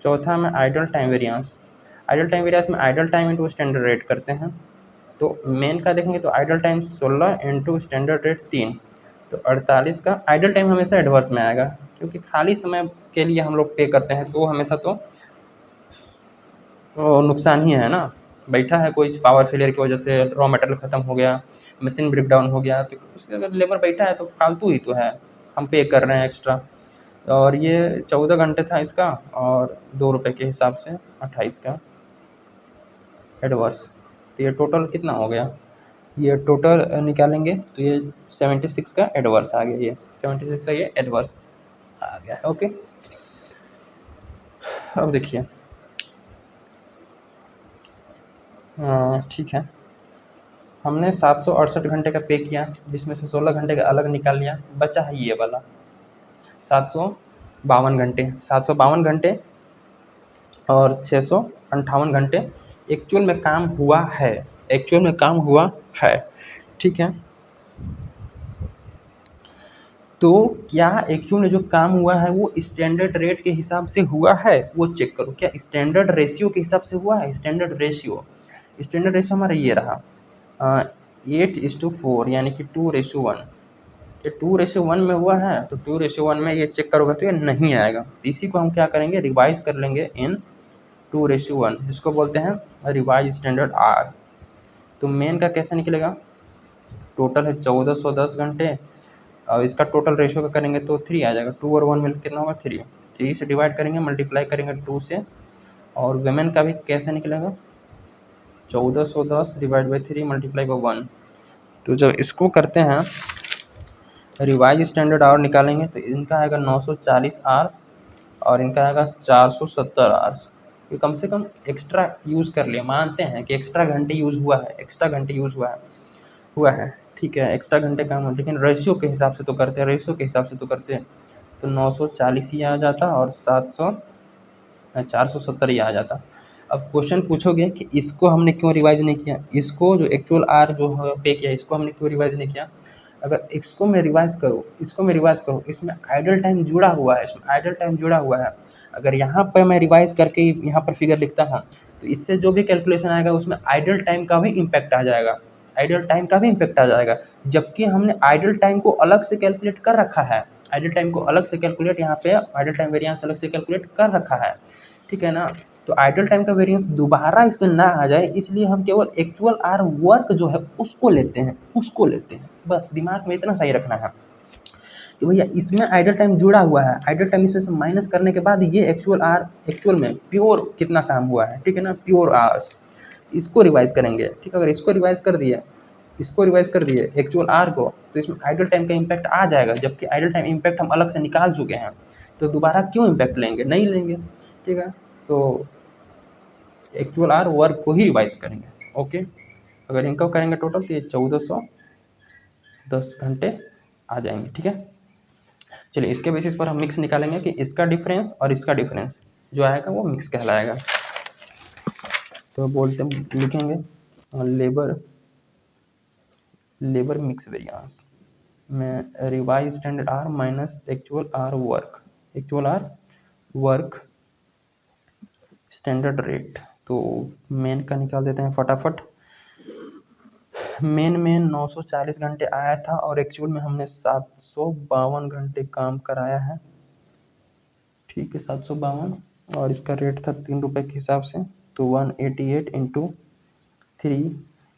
चौथा में idle time variance, idle time variance में idle time into standard rate करते हैं। तो मेन का देखेंगे तो idle time 16 into standard rate 3, तो 48 का। आइडल टाइम हमेशा एडवर्स में आएगा क्योंकि खाली समय के लिए हम लोग पे करते हैं, तो वो हमेशा तो नुकसान ही है ना। बैठा है कोई पावर फेलियर की वजह से, रॉ मटेरियल ख़त्म हो गया, मशीन ब्रेक डाउन हो गया, तो उसके अगर लेबर बैठा है तो फालतू ही तो है, हम पे कर रहे हैं एक्स्ट्रा। और ये 14 घंटे था इसका, और 2 रुपये के हिसाब से 28 का एडवर्स। तो ये टोटल कितना हो गया, ये टोटल निकालेंगे तो ये 76 का एडवर्स आ गया, ये 76 का ये एडवर्स आ गया। ओके, अब देखिए, ठीक है, हमने 768 घंटे का पे किया, जिसमें से 16 घंटे का अलग निकाल लिया, बचा है ये वाला 752 घंटे। 752 घंटे और 658 घंटे एक्चुअल में काम हुआ है, एक्चुअल में काम हुआ है। ठीक है, तो क्या एक्चुअल में जो काम हुआ है वो स्टैंडर्ड रेट के हिसाब से हुआ है, वो चेक करो। क्या स्टैंडर्ड रेशियो के हिसाब से हुआ है? स्टैंडर्ड रेशियो हमारा ये रहा 8:4, यानी कि 2:1। ये 2:1 में हुआ है, तो 2:1 में ये चेक करोगे तो ये नहीं आएगा। तो इसी को हम क्या करेंगे, रिवाइज कर लेंगे इन 2:1, जिसको बोलते हैं रिवाइज स्टैंडर्ड आर। तो मेन का कैसे निकलेगा, टोटल है 1410 घंटे, और इसका टोटल रेशियो का करेंगे तो 3 आ जाएगा। 2 और 1 मिलकर कितना होगा 3, 3 से डिवाइड करेंगे, मल्टीप्लाई करेंगे 2 से। और वुमेन का भी कैसे निकलेगा, 1410 डिवाइड बाई 3 मल्टीप्लाई बाई 1। तो जब इसको करते हैं रिवाइज स्टैंडर्ड आवर निकालेंगे तो इनका आएगा 940 आवर्स और इनका आएगा 470 आवर्स। तो कम से कम एक्स्ट्रा यूज़ कर लिया, मानते हैं कि एक्स्ट्रा घंटे यूज़ हुआ है, एक्स्ट्रा घंटे यूज़ हुआ है। ठीक है, एक्स्ट्रा घंटे काम हो, लेकिन रेशियो के हिसाब से तो करते हैं, रेशियो के हिसाब से तो करते हैं, तो 940 ही आ जाता और 470 ही आ जाता। अब क्वेश्चन पूछोगे कि इसको हमने क्यों रिवाइज नहीं किया, इसको जो एक्चुअल आर जो पे किया इसको हमने क्यों रिवाइज नहीं किया। अगर इसको मैं रिवाइज़ करूँ, इसमें आइडल टाइम जुड़ा हुआ है, अगर यहाँ पर मैं रिवाइज़ करके यहाँ पर फिगर लिखता हूँ, तो इससे जो भी कैलकुलेशन आएगा उसमें आइडल टाइम का भी इम्पैक्ट आ जाएगा, जबकि हमने आइडल टाइम को अलग से कैलकुलेट कर रखा है, यहाँ पे आइडल टाइम वेरिएंस अलग से कैलकुलेट कर रखा है, ठीक है ना। तो आइडल टाइम का वेरिएंस दोबारा इसमें ना आ जाए, इसलिए हम केवल एक्चुअल आर वर्क जो है उसको लेते हैं, बस दिमाग में इतना सही रखना है कि भैया इसमें आइडल टाइम जुड़ा हुआ है, आइडल टाइम इसमें से माइनस करने के बाद ये एक्चुअल में प्योर कितना काम हुआ है, ठीक है ना, प्योर आवर्स, इसको रिवाइज करेंगे, ठीक है। अगर इसको रिवाइज कर दिए एक्चुअल आर को, तो इसमें आइडल टाइम का इम्पैक्ट आ जाएगा, जबकि आइडल टाइम इम्पैक्ट हम अलग से निकाल चुके हैं, तो दोबारा क्यों इम्पैक्ट लेंगे, नहीं लेंगे, ठीक है। तो एक्चुअल आर वर्क को ही रिवाइज करेंगे, ओके। अगर इनका करेंगे टोटल तो ये 1410 घंटे आ जाएंगे, ठीक है। चलिए इसके बेसिस पर हम मिक्स निकालेंगे कि इसका डिफरेंस और इसका डिफरेंस जो आएगा वो मिक्स कहलाएगा। तो लिखेंगे लेबर मिक्स वेरिएंस में revise standard hour minus actual hour work standard rate. तो मेन का निकाल देते हैं फटाफट। मेन में 940 घंटे आया था और एक्चुअल में हमने 752 घंटे काम कराया है, ठीक है, 752, और इसका रेट था 3 रुपये के हिसाब से, तो 188 इंटू 3,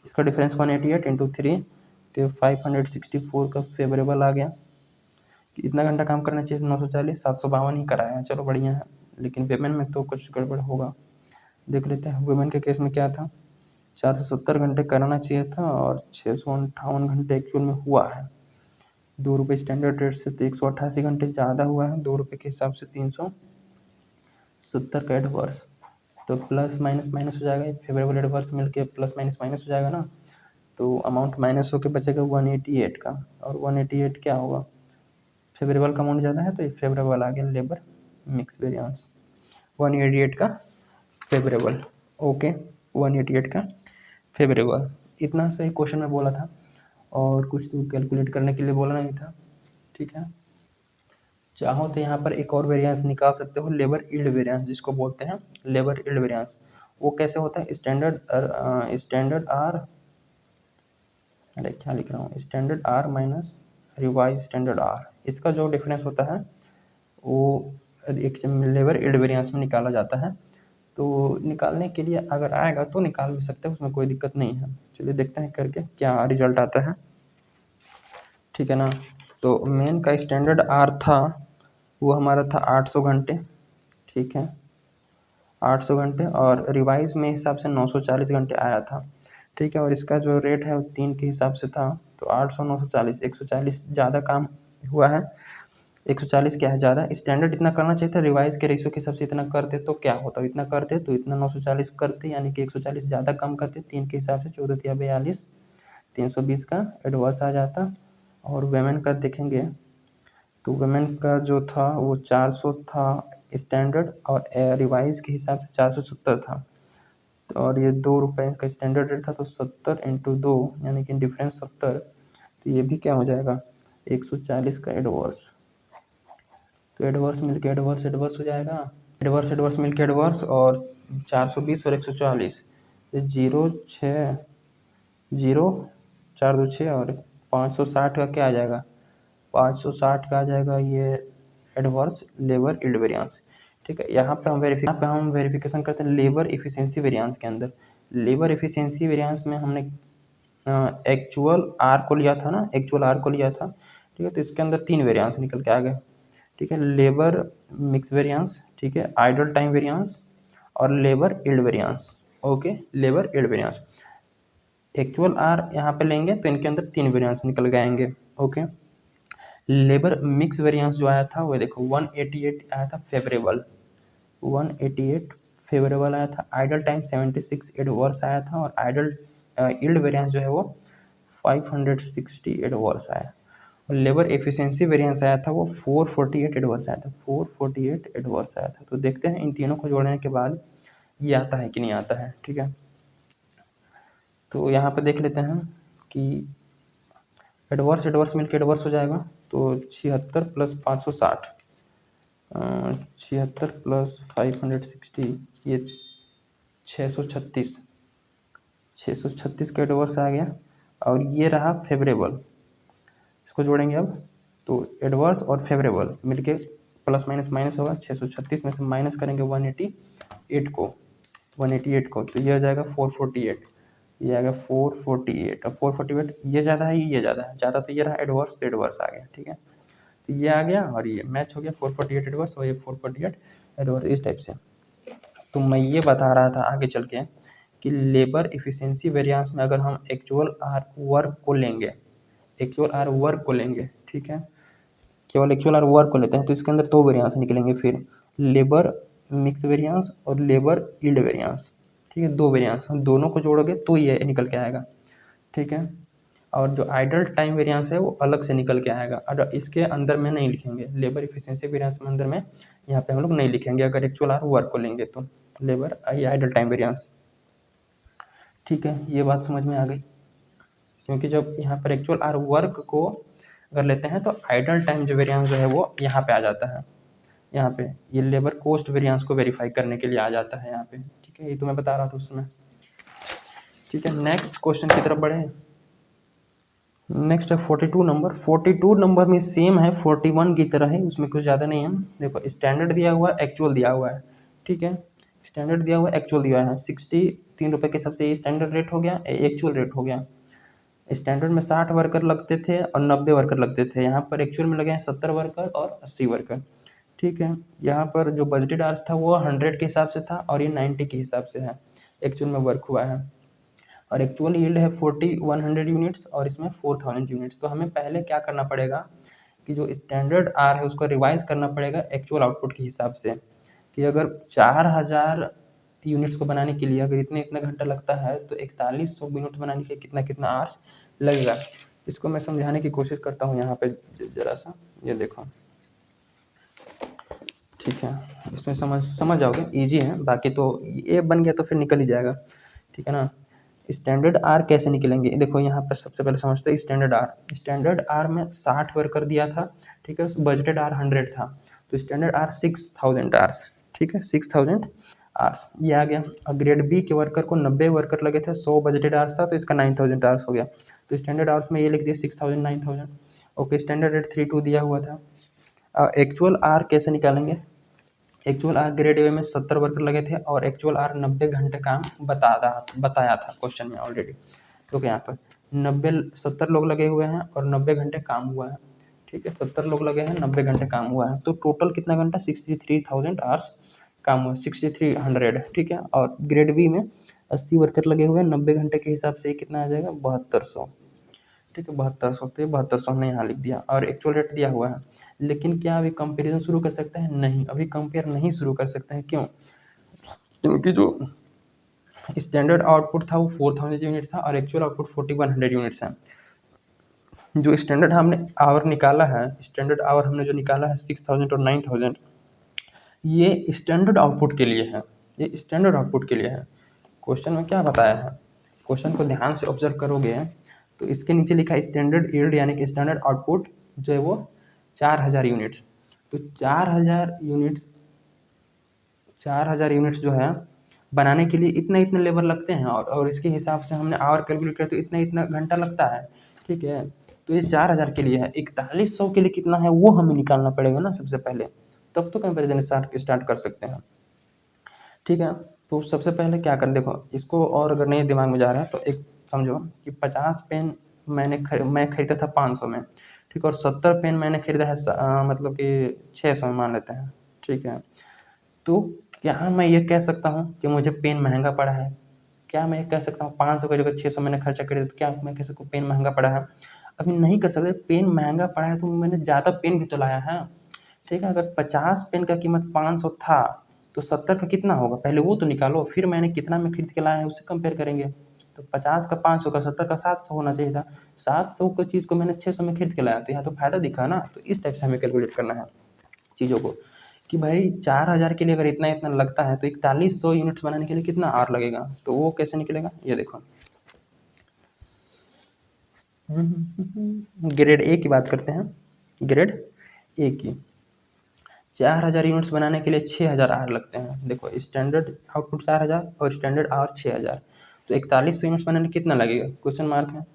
इसका डिफरेंस 188 इंटू 3, तो 564 का फेवरेबल आ गया कि इतना घंटा काम करना चाहिए, 940, 752 ही कराया है, चलो बढ़िया है। लेकिन पेमेंट में तो कुछ गड़बड़ होगा, देख लेते हैं। वुमेन के केस में क्या था, 470 घंटे कराना चाहिए था और 658 घंटे एक्चुअल में हुआ है। 2 रुपये स्टैंडर्ड रेट से, तो 188 घंटे ज़्यादा हुआ है, 2 रुपये के हिसाब से 370 का एडवर्स, तो प्लस माइनस माइनस हो जाएगा, फेवरेबल एडवर्स मिलके प्लस माइनस माइनस हो जाएगा ना, तो अमाउंट माइनस होकर बचेगा 188 का, और 188 क्या होगा, फेवरेबल का अमाउंट ज़्यादा है तो ये फेवरेबल आ गया लेबर मिक्स वेरिएंस, 188 का फेवरेबल, ओके, 188 का फेवरेबल। इतना सही क्वेश्चन में बोला था, और कुछ तो कैलकुलेट करने के लिए बोला नहीं था, ठीक है। चाहो तो यहाँ पर एक और वेरिएंस निकाल सकते हो, लेबर यील्ड वेरिएंस जिसको बोलते हैं, लेबर यील्ड वेरिएंस। वो कैसे होता है, स्टैंडर्ड आर, अरे क्या लिख रहा हूँ, standard hour minus revise standard hour, इसका जो डिफरेंस होता है वो एक लेबर यील्ड वेरिएंस में निकाला जाता है। तो निकालने के लिए अगर आएगा तो निकाल भी सकते हैं, उसमें कोई दिक्कत नहीं है। चलिए देखते हैं करके क्या रिजल्ट आता है, ठीक है ना। तो मेन का स्टैंडर्ड आर था, वो हमारा था 800 घंटे, ठीक है, 800 घंटे, और रिवाइज में हिसाब से 940 घंटे आया था, ठीक है। और इसका जो रेट है वो 3 के हिसाब से था, तो 800 940, 140 ज़्यादा काम हुआ है, 140 क्या है ज़्यादा, स्टैंडर्ड इतना करना चाहिए था, रिवाइज के रेशियो के हिसाब से इतना करते तो क्या होता, इतना करते तो इतना 940 करते, यानी कि 140 ज़्यादा कम करते, 3 के हिसाब से 14 या 42, 320 का एडवर्स आ जाता। और वेमेन का देखेंगे तो वुमेन का जो था वो 400 था स्टैंडर्ड, और रिवाइज के हिसाब से 470 था, तो और ये 2 रुपये का स्टैंडर्ड रेट था, तो 70 इंटू 2 यानी कि डिफरेंस 70, तो ये भी क्या हो जाएगा 140 का एडवर्स, तो एडवर्स मिलके एडवर्स हो जाएगा, एडवर्स मिलके एडवर्स, और 420 और 140, ये 0 4 2 6 और 560 का क्या आ जाएगा, 560 का आ जाएगा ये एडवर्स लेबर यील्ड वेरिएंस, ठीक है। यहाँ पे हम वेरिफिकेशन करते हैं लेबर एफिशिएंसी वेरिएंस के अंदर। लेबर एफिशिएंसी वेरिएंस में हमने एक्चुअल आर को लिया था ना, ठीक है। तो इसके अंदर 3 वेरिएंस निकल के आ गए, ठीक है, लेबर मिक्स वेरिएंस, ठीक है, आइडल टाइम वेरिएंस और labour yield variance, okay, labour yield variance. Actual hour यहाँ पे लेंगे तो इनके अंदर 3 वेरिएंस निकल के आएंगे, ओके। लेबर मिक्स वेरिएंस जो आया था वो देखो 188 आया था फेवरेबल, 188 फेवरेबल आया था, आइडल टाइम 76 एडवर्स आया था, और आइडल यील्ड वेरिएंस जो है वो 560 एडवर्स आया, और लेबर एफिशिएंसी वेरिएंस आया था वो 448 एडवर्स आया था, 448 एडवर्स आया था। तो देखते हैं इन तीनों को जोड़ने के बाद ये आता है कि नहीं आता है, ठीक है। तो यहाँ पे देख लेते हैं कि एडवर्स एडवर्स मिलकर एडवर्स हो जाएगा, तो 76 प्लस 560, 76 प्लस 560, ये 636, 636 का एडवर्स आ गया। और ये रहा फेवरेबल, इसको जोड़ेंगे अब, तो एडवर्स और फेवरेबल मिलके प्लस माइनस माइनस होगा, 636 में से माइनस करेंगे 188 को, 188 को, तो ये आ जाएगा 448, ये आएगा 448। अब 448 ये ज़्यादा है, ये ज़्यादा है, ज़्यादा तो ये रहा एडवर्स, तो एडवर्स आ गया, ठीक है। तो ये आ गया और ये मैच हो गया, 448 एडवर्स और ये 448 एडवर्स, इस टाइप से। तो मैं ये बता रहा था आगे चल के कि लेबर इफ़िशिएंसी वेरिएंस में अगर हम एक्चुअल आर वर्क को लेंगे, एक्चुअल आर वर्क को लेंगे, ठीक है, केवल एक्चुअल आर वर्क को लेते हैं, तो इसके अंदर दो वेरिएंस निकलेंगे फिर, लेबर मिक्स वेरिएंस और लेबर यील्ड वेरिएंस, ठीक है, दो वेरिएंस, हम दोनों को जोड़ोगे तो ये निकल के आएगा, ठीक है। और जो आइडल टाइम वेरिएंस है वो अलग से निकल के आएगा, और इसके अंदर में नहीं लिखेंगे, लेबर इफिशिएंसी वेरिएंस में अंदर में यहाँ पे हम लोग नहीं लिखेंगे अगर एक्चुअल आर वर्क को लेंगे तो, लेबर आइडल टाइम वेरिएंस, ठीक है। ये बात समझ में आ गई, क्योंकि जब यहाँ पर एक्चुअल आर वर्क को अगर लेते हैं तो आइडल टाइम जो वेरिएंस जो है वो यहाँ पे आ जाता है, यहाँ पे ये लेबर कॉस्ट वेरिएंस को वेरीफाई करने के लिए आ जाता है यहाँ पे, ठीक है, ये तो मैं बता रहा था उसमें, ठीक है। नेक्स्ट क्वेश्चन की तरफ बढ़े। नेक्स्ट है 42 नंबर, 42 नंबर में सेम है 41 की तरह है, उसमें कुछ ज़्यादा नहीं है। देखो स्टैंडर्ड दिया हुआ है, एक्चुअल दिया हुआ है, ठीक है, स्टैंडर्ड दिया हुआ है, एक्चुअल दिया है, 63 रुपये के हिसाब से ये स्टैंडर्ड रेट हो गया, एक्चुअल रेट हो गया। स्टैंडर्ड में 60 वर्कर लगते थे और 90 वर्कर लगते थे, यहाँ पर एक्चुअल में लगे हैं 70 वर्कर और 80 वर्कर, ठीक है। यहाँ पर जो बजटेड आवर्स था वो 100 के हिसाब से था और ये 90 के हिसाब से है, एक्चुअल में वर्क हुआ है। और एक्चुअल यील्ड है 4100 यूनिट्स और इसमें 4000 यूनिट्स। तो हमें पहले क्या करना पड़ेगा कि जो स्टैंडर्ड आर है उसको रिवाइज करना पड़ेगा एक्चुअल आउटपुट के हिसाब से, कि अगर 4000 यूनिट्स को बनाने के लिए अगर इतने इतना घंटा लगता है तो 4100 यूनिट बनाने के लिए कितना कितना आवर्स लगेगा। इसको मैं समझाने की कोशिश करता हूँ यहाँ पे ज़रा सा, ये देखो, ठीक है, इसमें समझ जाओगे, इजी है, बाकी तो ये बन गया तो फिर निकल ही जाएगा, ठीक है ना। स्टैंडर्ड आर कैसे निकलेंगे, देखो यहाँ पर सबसे पहले समझते हैं स्टैंडर्ड आर। स्टैंडर्ड आर में 60 वर्कर दिया था, ठीक है, बजटेड आर 100 था, तो स्टैंडर्ड आर 6000 आर्स, ठीक है, 6000 आर्स ये आ गया। और ग्रेड बी के वर्कर को 90 वर्कर लगे थे, 100 बजटेड आर्स था, तो इसका 9000 आर्स हो गया, तो स्टैंडर्ड आर्स में ये लिख दिया 6000 9000। ओके, स्टैंडर्ड रेट 32 दिया हुआ था। एक्चुअल आर कैसे निकालेंगे, एक्चुअल आर ग्रेड ए में 70 वर्कर लगे थे और एक्चुअल आर 90 घंटे काम बताया था क्वेश्चन में ऑलरेडी। तो यहाँ पर 70 लोग लगे हुए हैं और 90 घंटे काम हुआ है, ठीक है, 70 लोग लगे हैं, 90 घंटे काम हुआ है, तो टोटल कितना घंटा 63,000 आवर्स काम हुआ, 6300, ठीक है। और ग्रेड बी में 80 वर्कर लगे हुए हैं, 90 घंटे के हिसाब से कितना आ जाएगा 7200, ठीक है, 7200, तो ये 7200 हमने यहाँ लिख दिया और एक्चुअल रेट दिया हुआ है। लेकिन क्या अभी कंपेरिजन शुरू कर सकते हैं, नहीं, अभी कंपेयर नहीं शुरू कर सकते हैं, क्यों, क्योंकि जो स्टैंडर्ड आउटपुट था वो 4000 यूनिट था और एक्चुअल आउटपुट 4100 यूनिट्स है। जो स्टैंडर्ड हमने आवर निकाला है, स्टैंडर्ड आवर हमने जो निकाला है 6000 और 9000, ये स्टैंडर्ड आउटपुट के लिए है, ये स्टैंडर्ड आउटपुट के लिए है। क्वेश्चन में क्या बताया है, क्वेश्चन को ध्यान से ऑब्जर्व करोगे तो इसके नीचे लिखा है स्टैंडर्ड यील्ड यानी कि स्टैंडर्ड आउटपुट जो है वो 4000 यूनिट्स। तो 4000 यूनिट्स जो है बनाने के लिए इतना इतना लेबर लगते हैं और इसके हिसाब से हमने आवर कैलकुलेट किया तो इतना इतना घंटा लगता है, ठीक है। तो ये 4000 के लिए है, 4100 के लिए कितना है वो हमें निकालना पड़ेगा ना सबसे पहले, तब तो कंपेरिजन स्टार्ट कर सकते हैं, ठीक है। तो सबसे पहले क्या कर, देखो इसको और अगर नहीं दिमाग में जा रहा है तो एक समझो कि 50 पेन मैं खरीदा था 500 में, ठीक है, और 70 पेन मैंने खरीदा है मतलब कि 600 में मान लेते हैं, ठीक है। तो क्या मैं ये कह सकता हूँ कि मुझे पेन महंगा पड़ा है, क्या मैं ये कह सकता हूँ 500 की जगह 600 मैंने खर्चा कर दिया तो क्या मैं कह सकूँ पेन महंगा पड़ा है, अभी नहीं कर सकते। पेन महंगा पड़ा है तो मैंने ज़्यादा पेन भी तो लाया है, ठीक है। अगर 50 पेन का कीमत 500 था तो 70 का कितना होगा पहले वो तो निकालो, फिर मैंने कितना में खरीद के लाया है उससे कंपेयर करेंगे। तो 50 का 500 का 70 का 700 होना चाहिए था, 700 की चीज़ को मैंने 600 में खरीद के लाया, तो यहाँ तो फायदा दिखा ना। तो इस टाइप से हमें कैलकुलेट करना है चीज़ों को कि भाई 4000 के लिए अगर इतना इतना लगता है तो 4100 यूनिट्स बनाने के लिए कितना आर लगेगा, तो वो कैसे निकलेगा ये देखो। ग्रेड ए की बात करते हैं। ग्रेड ए की 4000 यूनिट्स बनाने के लिए 6000 आर लगते हैं। देखो स्टैंडर्ड आउटपुट 4000 और स्टैंडर्ड आर 6000, तो 4100 यूनिट्स बनाने कितना लगेगा, क्वेश्चन मार्क है।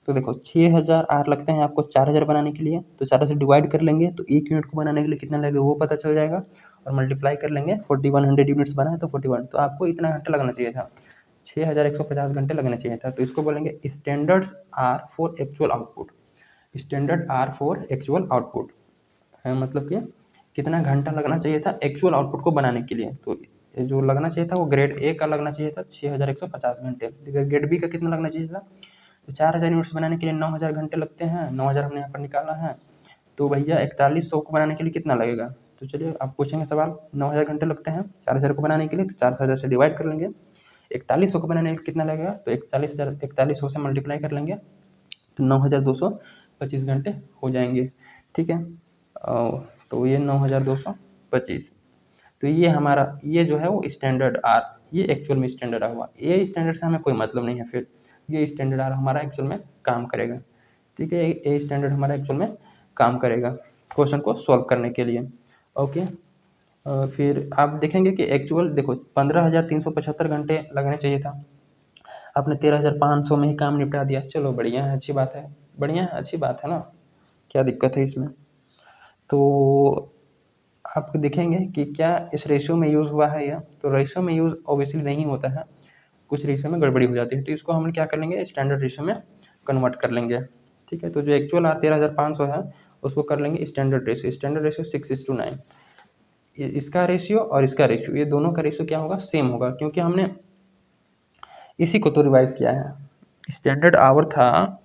तो देखो 6000 आर लगते हैं आपको 4000 बनाने के लिए, तो 4 से डिवाइड कर लेंगे तो एक यूनिट को बनाने के लिए कितना लगेगा वो पता चल जाएगा, और मल्टीप्लाई कर लेंगे 4100 यूनिट्स बना है तो 41, तो आपको इतना घंटा लगना चाहिए था, 6150 घंटे लगना चाहिए था। तो इसको बोलेंगे standards hour for actual output. Standard hour for actual output है मतलब कि कितना घंटा लगना चाहिए था एक्चुअल आउटपुट को बनाने के लिए। तो जो लगना चाहिए था वो ग्रेड ए का लगना चाहिए था 6150 घंटे। ग्रेड बी का कितना लगना चाहिए था, तो 4000 यूनिट्स बनाने के लिए 9000 घंटे लगते हैं, 9000 हमने यहाँ पर निकाला है। तो भैया 4100 को बनाने के लिए कितना लगेगा, तो चलिए आप पूछेंगे सवाल, 9000 घंटे लगते हैं 4000 को बनाने के लिए, तो 4000 से डिवाइड कर लेंगे। 4100 को बनाने के लिए कितना लगेगा, तो 4100 से मल्टीप्लाई कर लेंगे तो 9225 घंटे हो जाएंगे। ठीक है, तो ये 9225, तो ये हमारा ये जो है वो स्टैंडर्ड आर, ये एक्चुअल में स्टैंडर्ड आर हुआ। ये स्टैंडर्ड से हमें कोई मतलब नहीं है, फिर ये स्टैंडर्ड आर हमारा एक्चुअल में काम करेगा। ठीक है, ये स्टैंडर्ड हमारा एक्चुअल में काम करेगा क्वेश्चन को सॉल्व करने के लिए। ओके, फिर आप देखेंगे कि एक्चुअल देखो 15375 घंटे लगने चाहिए था, आपने 13500 में ही काम निपटा दिया। चलो बढ़िया है, अच्छी बात है, बढ़िया है, अच्छी बात है ना, क्या दिक्कत है इसमें। तो आप देखेंगे कि क्या इस रेशियो में यूज़ हुआ है या, तो रेशियो में यूज़ ऑब्वियसली नहीं होता है, कुछ रेशियो में गड़बड़ी हो जाती है, तो इसको हम क्या कर लेंगे स्टैंडर्ड रेशियो में कन्वर्ट कर लेंगे। ठीक है, तो जो एक्चुअल आर 13500 है उसको कर लेंगे स्टैंडर्ड रेशियो। स्टैंडर्ड रेशियो 6:9, इसका रेशियो और इसका रेशियो, ये दोनों का रेशियो क्या होगा, सेम होगा, क्योंकि हमने इसी को तो रिवाइज किया है। स्टैंडर्ड आवर था,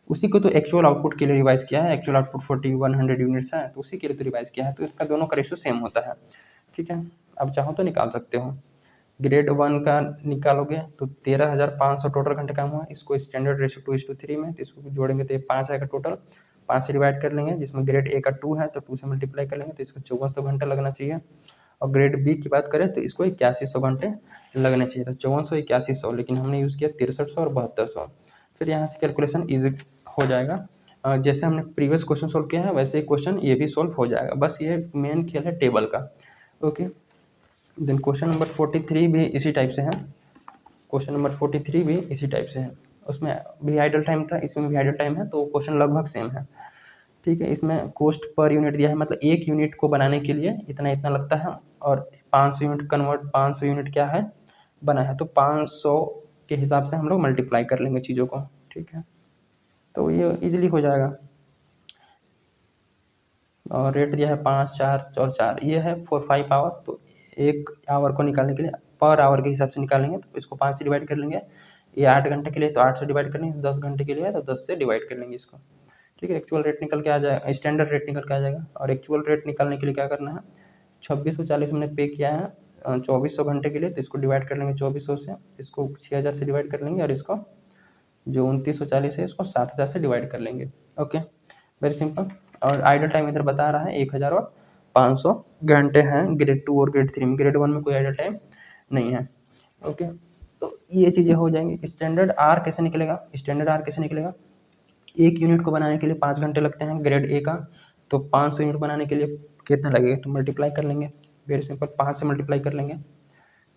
उसी को तो एक्चुअल आउटपुट के लिए रिवाइज किया है। एक्चुअल आउटपुट 4100 यूनिट्स है, तो उसी के लिए तो रिवाइज किया है, तो इसका दोनों का रेशियो सेम होता है। ठीक है, अब चाहो तो निकाल सकते हो। ग्रेड 1 का निकालोगे तो 13500 टोटल घंटे काम हुआ, इसको स्टैंडर्ड रेशियो 2:3 में, तो इसको जोड़ेंगे तो ये 5 आएगा टोटल, 5 से डिवाइड कर लेंगे, जिसमें ग्रेड ए का 2 है तो 2 से मल्टीप्लाई कर लेंगे, तो इसको 5400 घंटे लगना चाहिए। और ग्रेड बी की बात करें तो इसको 8100 घंटे लगने चाहिए था, 5400 8100, लेकिन हमने यूज़ किया 6300 और 7200। फिर यहाँ से कैलकुलेशन ईजी हो जाएगा, जैसे हमने प्रीवियस क्वेश्चन सोल्व किया है वैसे ही क्वेश्चन ये भी सोल्व हो जाएगा, बस ये मेन खेल है टेबल का। ओके, देन क्वेश्चन नंबर 43 भी इसी टाइप से है। क्वेश्चन नंबर 43 भी इसी टाइप से है, उसमें भी आइडल टाइम था, इसमें भी आइडल टाइम है, तो क्वेश्चन लगभग सेम है। ठीक है, इसमें कॉस्ट पर यूनिट दिया है, मतलब एक यूनिट को बनाने के लिए इतना इतना लगता है, और 500 यूनिट क्या है बना है, तो 500 के हिसाब से हम लोग मल्टीप्लाई कर लेंगे चीज़ों को। ठीक है, तो ये इजीली हो जाएगा। और रेट दिया है 5, 4 और 4, ये है 4, 5 आवर, तो एक आवर को निकालने के लिए पर आवर के हिसाब से निकालेंगे, तो इसको 5 से डिवाइड कर लेंगे। ये 8 घंटे के लिए तो 8 से डिवाइड कर लेंगे, 10 घंटे के लिए तो 10 से डिवाइड कर लेंगे इसको। ठीक है, एक्चुअल रेट निकल के आ जाएगा, स्टैंडर्ड रेट निकल के आ जाएगा। और एक्चुअल रेट निकालने के लिए क्या करना है, 2640 हमने पे किया है 2400 घंटे के लिए, तो इसको डिवाइड कर लेंगे 2400 से, इसको 6000 से डिवाइड कर लेंगे, और इसको जो 2940 है इसको 7000 से डिवाइड कर लेंगे। Okay, very simple. और आइडल टाइम इधर बता रहा है 1500 घंटे हैं ग्रेड 2 और ग्रेड 3 में, ग्रेड 1 में कोई आइडल टाइम नहीं है। ओके, तो ये चीज़ें हो जाएंगी। स्टैंडर्ड आर कैसे निकलेगा, स्टैंडर्ड आर कैसे निकलेगा, एक यूनिट को बनाने के लिए 5 घंटे लगते हैं ग्रेड ए का, तो 500 यूनिट बनाने के लिए कितना लगेगा, तो मल्टीप्लाई कर लेंगे, वेरी सिंपल, 5 से मल्टीप्लाई कर लेंगे।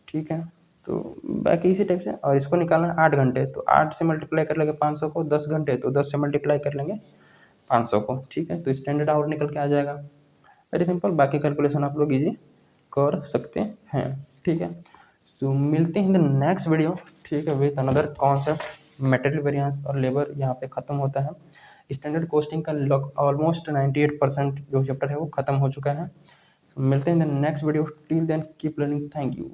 ठीक है, तो बाकी इसी टाइप से। और इसको निकालना है 8 घंटे, तो 8 से मल्टीप्लाई कर लेंगे 500 को, 10 घंटे तो 10 से मल्टीप्लाई कर लेंगे 500 को। ठीक है, तो स्टैंडर्ड आवर निकल के आ जाएगा, वेरी सिंपल। बाकी कैलकुलेशन आप लोग इजी कर सकते हैं। ठीक है, तो मिलते हैं इन द नेक्स्ट वीडियो। ठीक है, with another concept. Material variance और लेबर यहाँ पे ख़त्म होता है। स्टैंडर्ड कॉस्टिंग का ऑलमोस्ट 98% जो चैप्टर है वो ख़त्म हो चुका है। मिलते हैं in the next video, till then keep learning, thank you.